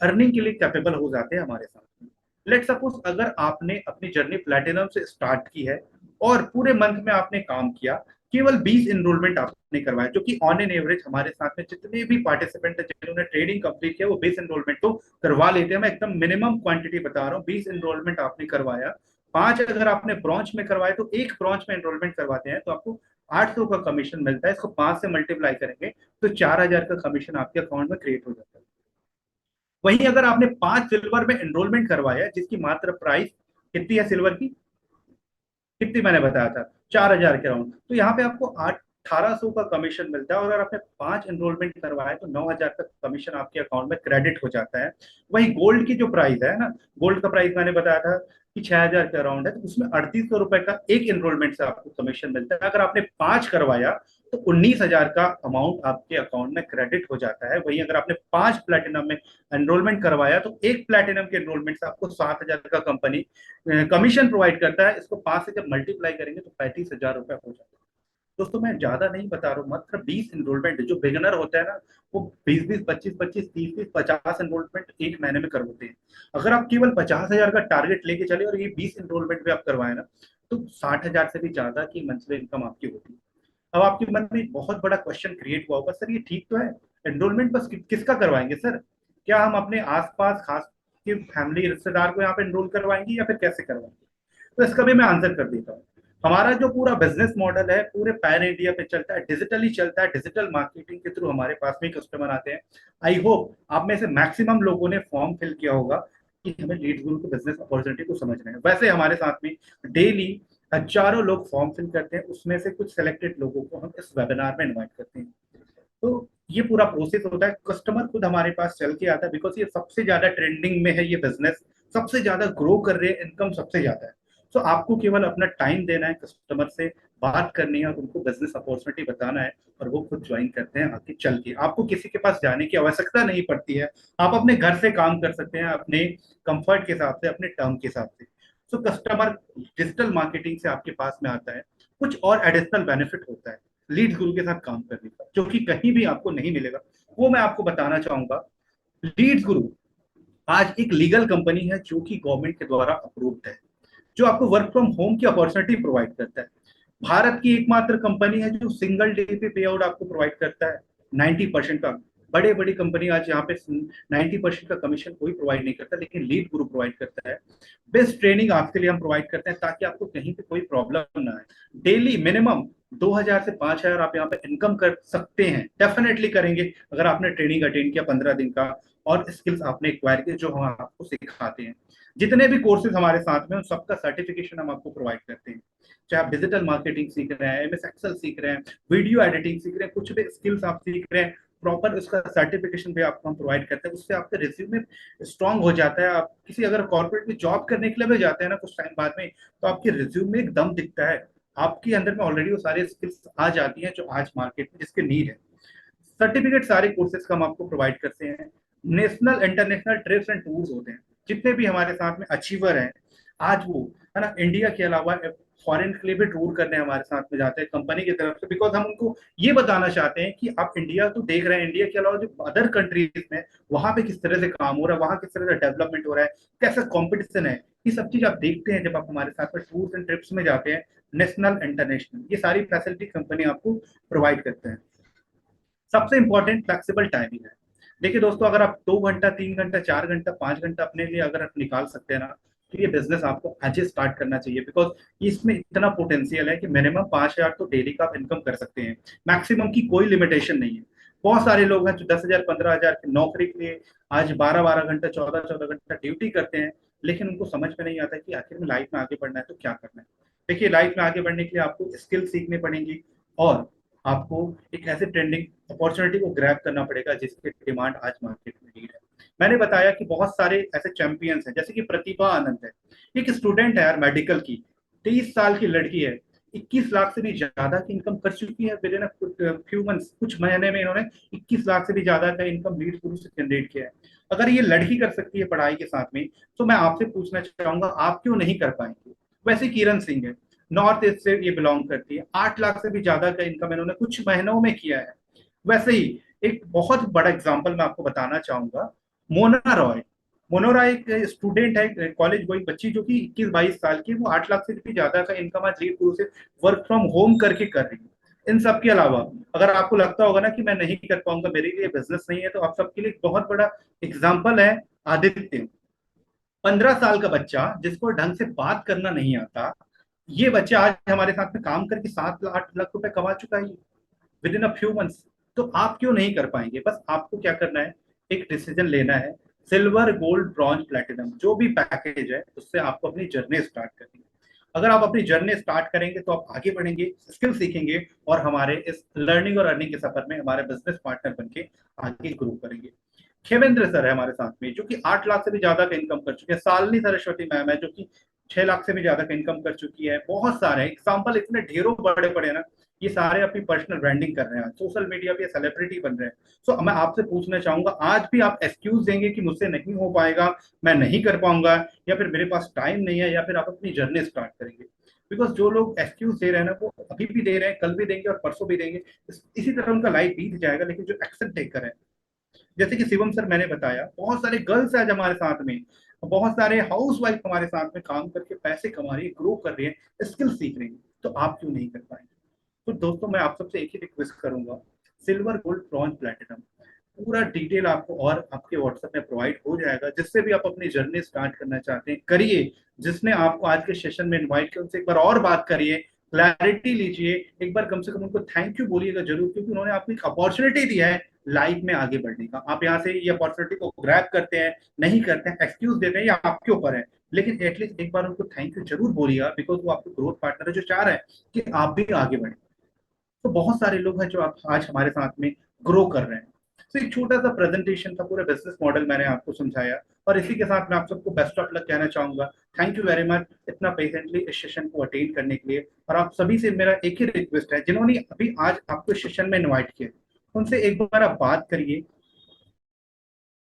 अर्निंग के लिए कैपेबल हो जाते हैं हमारे साथ में। लेट सपोज अगर आपने अपनी जर्नी प्लेटिनम से स्टार्ट की है और पूरे मंथ में आपने काम किया, केवल 20 एनरोलमेंट आपने करवाया, जो कि ऑन एन एवरेज हमारे साथ में जितने भी पार्टिसिपेंट है जिन्होंने ट्रेडिंग कंप्लीट किया, वो 20 एनरोलमेंट तो करवा लेते हैं। मैं एकदम मिनिमम क्वांटिटी बता रहा हूँ, 20 एनरोलमेंट आपने करवाया, 5 अगर आपने ब्रॉन्च में करवाए, तो एक ब्रॉन्च में एनरोलमेंट करवाते हैं तो आपको 800 का कमीशन मिलता है। इसको 5 से मल्टीप्लाई करेंगे तो 4,000 का कमीशन आपके अकाउंट में क्रिएट हो जाता है। वहीं अगर आपने 5 सिल्वर में एनरोलमेंट करवाया, जिसकी मात्र प्राइस कितनी है सिल्वर की, कितनी मैंने बताया था, 4,000 के राउंड, तो यहाँ पे आपको 1800 का कमीशन मिलता है। और अगर आपने 5 एनरोलमेंट करवाए तो 9,000 का कमीशन आपके अकाउंट में क्रेडिट हो जाता है। वही गोल्ड की जो प्राइस है ना, गोल्ड का प्राइस मैंने बताया था कि 6,000 का राउंड है, तो उसमें 3,800 रुपए का एक एनरोलमेंट से आपको कमीशन मिलता है। अगर आपने 5 करवाया तो 19,000 का अमाउंट आपके अकाउंट में क्रेडिट हो जाता है। वहीं अगर आपने 5 प्लेटिनम में एनरोलमेंट करवाया तो एक प्लेटिनम के एनरोलमेंट से आपको 7,000 का कंपनी कमीशन प्रोवाइड करता है। इसको 5 से जब मल्टीप्लाई करेंगे तो 35,000 रुपए हो जाता है। दोस्तों मैं ज्यादा नहीं बता रहा हूँ, मात्र 20 एनरोलमेंट, जो बिगिनर होता है ना, वो 20-20, 25-25, 30-30, 50 एनरोलमेंट एक महीने में करवाते हैं। अगर आप केवल 50,000 का टारगेट लेके चले और ये 20 एनरोलमेंट भी आप करवाए ना, तो 60,000 से भी ज्यादा की मंथली इनकम आपकी होती है। अब आपके मन में एक बहुत बड़ा क्वेश्चन क्रिएट हुआ होगा, सर ये ठीक तो है, एनरोलमेंट बस किसका करवाएंगे सर, क्या हम अपने आसपास खास के फैमिली रिश्तेदार को यहाँ पे एनरोल करवाएंगे या फिर कैसे करवाएंगे। तो इसका भी मैं आंसर कर देता हूँ। हमारा जो पूरा बिजनेस मॉडल है पूरे पैन इंडिया पे चलता है, डिजिटली चलता है, डिजिटल मार्केटिंग के थ्रू हमारे पास में कस्टमर आते हैं। आई होप आप में से मैक्सिमम लोगों ने फॉर्म फिल किया होगा कि हमें लीड गुरु के बिजनेस अपॉर्चुनिटी को समझना है। वैसे हमारे साथ में डेली हजारों लोग फॉर्म फिल करते हैं, उसमें से कुछ सिलेक्टेड लोगों को हम इस वेबिनार में इन्वाइट करते हैं। तो ये पूरा प्रोसेस होता है, कस्टमर खुद हमारे पास चल के आता है, बिकॉज ये सबसे ज्यादा ट्रेंडिंग में है, ये बिजनेस सबसे ज्यादा ग्रो कर रहे हैं, इनकम सबसे ज्यादा है। सो आपको केवल अपना टाइम देना है, कस्टमर से बात करनी है और उनको बिजनेस अपॉर्चुनिटी बताना है, और वो खुद ज्वाइन करते हैं आगे चल के। आपको किसी के पास जाने की आवश्यकता नहीं पड़ती है, आप अपने घर से काम कर सकते हैं, अपने कंफर्ट के हिसाब से, अपने टर्म के हिसाब से। सो कस्टमर डिजिटल मार्केटिंग से आपके पास में आता है, कुछ और एडिशनल बेनिफिट होता है लीड्स गुरु के साथ काम करने का, जो कि कहीं भी आपको नहीं मिलेगा, वो मैं आपको बताना चाहूंगा। लीड्स गुरु आज एक लीगल कंपनी है जो कि गवर्नमेंट के द्वारा अप्रूव्ड है, जो आपको वर्क फ्रॉम होम की अपॉर्चुनिटी प्रोवाइड करता है। भारत की एकमात्र कंपनी है जो सिंगल डे पे पे आउट आपको प्रोवाइड करता है 90% का। बड़े बड़ी कंपनी आज यहाँ पे 90% का कमीशन कोई प्रोवाइड नहीं करता, लेकिन लीड गुरु प्रोवाइड करता है। बेस्ट ट्रेनिंग आपके लिए हम प्रोवाइड करते हैं ताकि आपको कहीं पे कोई प्रॉब्लम ना आए। डेली मिनिमम 2,000 से 5,000 आप यहाँ पे इनकम कर सकते हैं, डेफिनेटली करेंगे अगर आपने ट्रेनिंग अटेंड किया 15 दिन का, और स्किल्स आपने एक्वायर किए जो हम आपको सिखाते हैं। जितने भी कोर्सेज हमारे साथ में उन सबका सर्टिफिकेशन हम आपको प्रोवाइड करते हैं। चाहे आप डिजिटल मार्केटिंग सीख रहे हैं, एमएस एक्सेल सीख रहे हैं, वीडियो एडिटिंग सीख रहे हैं, कुछ भी स्किल्स आप सीख रहे हैं, प्रॉपर उसका सर्टिफिकेशन भी आपको हम प्रोवाइड करते हैं। उससे आपका रिज्यूमे स्ट्रांग हो जाता है। आप किसी अगर कॉर्पोरेट में जॉब करने के लिए भी जाते हैं ना कुछ टाइम बाद में, तो आपके रिज्यूमे में एक दम दिखता है, आपके अंदर में ऑलरेडी वो सारे स्किल्स आ जाती हैं जो आज मार्केट में जिसके नीड है। सर्टिफिकेट सारे कोर्सेज का हम आपको प्रोवाइड करते हैं। National international trips and tours होते हैं, जितने भी हमारे साथ में अचीवर हैं आज वो, है ना, इंडिया के अलावा फॉरेन के लिए भी टूर करने हमारे साथ में जाते हैं कंपनी की तरफ से, बिकॉज हम उनको ये बताना चाहते हैं कि आप इंडिया तो देख रहे हैं, इंडिया के अलावा जो अदर कंट्रीज में वहां पे किस तरह से काम हो रहा है, वहां किस तरह से डेवलपमेंट हो रहा है, कैसा कॉम्पिटिशन है, ये सब चीज आप देखते हैं जब आप हमारे साथ में टूर्स एंड ट्रिप्स में जाते हैं। नेशनल इंटरनेशनल ये सारी फैसिलिटी कंपनी आपको प्रोवाइड करते हैं। सबसे इंपॉर्टेंट फ्लेक्सिबल टाइमिंग है। देखिए दोस्तों, अगर आप 2 घंटा 3 घंटा 4 घंटा 5 घंटा अपने लिए अगर आप निकाल सकते हैं ना, तो ये बिजनेस आपको आज ही स्टार्ट करना चाहिए, बिकॉज इसमें इतना पोटेंशियल है कि मिनिमम 5,000 तो डेली का आप इनकम कर सकते हैं। मैक्सिमम की कोई लिमिटेशन नहीं है। बहुत सारे लोग हैं जो 10,000 15,000 की नौकरी के लिए आज 12-12 घंटा 14-14 घंटा ड्यूटी करते हैं, लेकिन उनको समझ में नहीं आता कि आखिर में लाइफ में आगे बढ़ना है तो क्या करना है। देखिए, लाइफ में आगे बढ़ने के लिए आपको स्किल सीखनी पड़ेंगी, और आपको एक ऐसे ट्रेंडिंग अपॉर्चुनिटी को ग्रैब करना पड़ेगा जिसकी डिमांड आज मार्केट में नीड है। मैंने बताया कि बहुत सारे ऐसे चैंपियंस हैं, जैसे कि प्रतिभा आनंद है, एक स्टूडेंट है यार मेडिकल की, 23 साल की लड़की है, 21 लाख से भी ज्यादा की इनकम कर चुकी है विद इन फ्यू मंथ्स, कुछ महीने में इन्होंने 21 लाख से भी ज्यादा का इनकम लीड गुरु से जनरेट किया है। अगर ये लड़की कर सकती है पढ़ाई के साथ में, तो मैं आपसे पूछना चाहूंगा आप क्यों नहीं कर पाएंगे। वैसे किरण सिंह है, नॉर्थ ईस्ट से ये बिलोंग करती है, 8 लाख से भी ज्यादा का इनकम इन्होंने कुछ महीनों में किया है। वैसे ही एक बहुत बड़ा एग्जांपल मैं आपको बताना चाहूंगा, मोना रॉय। मोना रॉय एक स्टूडेंट है, कॉलेज गोइंग बच्ची, जो कि 21-22 साल की, वो 8 लाख से भी ज्यादा का इनकम आज लीड से वर्क फ्रॉम होम करके कर रही है। इन सब के अलावा अगर आपको लगता होगा ना कि मैं नहीं कर पाऊंगा, मेरे लिए बिजनेस नहीं है, तो आप सबके लिए एक बहुत बड़ा एग्जाम्पल है आदित्य। 15 साल का बच्चा जिसको ढंग से बात करना नहीं आता, ये बच्चा आज हमारे साथ में काम करके 7-8 लाख रुपए कमा चुका है with in a few months. तो आप क्यों नहीं कर पाएंगे। बस आपको क्या करना है, एक डिसीजन लेना है, सिल्वर गोल्ड ब्रॉन्ज प्लेटिनम जो भी पैकेज है उससे आपको अपनी जर्नी स्टार्ट करनी है। अगर आप अपनी जर्नी स्टार्ट करेंगे तो आप आगे बढ़ेंगे, स्किल सीखेंगे, और हमारे इस लर्निंग और अर्निंग के सफर में हमारे बिजनेस पार्टनर बन के आगे ग्रो करेंगे। खेमेंद्र सर है हमारे साथ में, जो कि 8 लाख से भी ज्यादा का इनकम कर चुके हैं। सालनी सरस्वती मैम है, जो कि 6 लाख से भी ज्यादा का इनकम कर चुकी है। बहुत सारे एग्जाम्पल, इतने ढेरों बड़े पड़े ना, ये सारे अपनी पर्सनल ब्रांडिंग कर रहे हैं, सोशल मीडिया पे सेलिब्रिटी बन रहे हैं। सो मैं आपसे पूछना चाहूंगा, आज भी आप एक्सक्यूज देंगे कि मुझसे नहीं हो पाएगा, मैं नहीं कर पाऊंगा, या फिर मेरे पास टाइम नहीं है, या फिर आप अपनी जर्नी स्टार्ट करेंगे। बिकॉज जो लोग एक्सक्यूज दे रहे हैं ना, वो अभी भी दे रहे हैं, कल भी देंगे और परसों भी देंगे, इसी तरह उनका लाइफ बीत जाएगा। लेकिन जो एक्शन टेकर है, जैसे कि शिवम सर मैंने बताया, बहुत सारे गर्ल्स आज हमारे साथ में, बहुत सारे हाउस वाइफ हमारे साथ में काम करके पैसे कमा रही है, ग्रो कर रही है, स्किल सीख रही है, तो आप क्यों नहीं कर पाएंगे। तो दोस्तों, मैं आप सबसे एक ही रिक्वेस्ट करूंगा, सिल्वर गोल्ड ब्रॉन्ज प्लैटिनम पूरा डिटेल आपको और आपके व्हाट्सएप में प्रोवाइड हो जाएगा, जिससे भी आप अपनी जर्नी स्टार्ट करना चाहते हैं करिए। जिसने आपको आज के सेशन में इनवाइट किया उनसे एक बार और बात करिए, क्लैरिटी लीजिए, एक बार कम से कम उनको थैंक यू बोलिएगा जरूर, क्योंकि उन्होंने आपको एक अपॉर्चुनिटी दिया है लाइफ में आगे बढ़ने का। आप यहाँ से ये अपॉर्चुनिटी को ग्रैब करते हैं, नहीं करते हैं, एक्सक्यूज देते हैं, ये आपके ऊपर है, लेकिन एटलीस्ट एक बार उनको थैंक यू जरूर बोलिएगा, बिकॉज वो आपको ग्रोथ पार्टनर है जो चाह रहे हैं कि आप भी आगे बढ़े। तो बहुत सारे लोग हैं जो आप आज हमारे साथ में ग्रो कर रहे हैं। तो एक छोटा सा प्रेजेंटेशन था, पूरा बिजनेस मॉडल मैंने आपको समझाया। और इसी के साथ मैं आप सबको बेस्ट ऑफ लक कहना चाहूंगा। थैंक यू वेरी मच इतना पेशेंटली इस सेशन को अटेंड करने के लिए। और आप सभी से मेरा एक ही रिक्वेस्ट है, जिन्होंने अभी आज आपको इस सेशन में इनवाइट किया, उनसे एक बार आप बात करिए,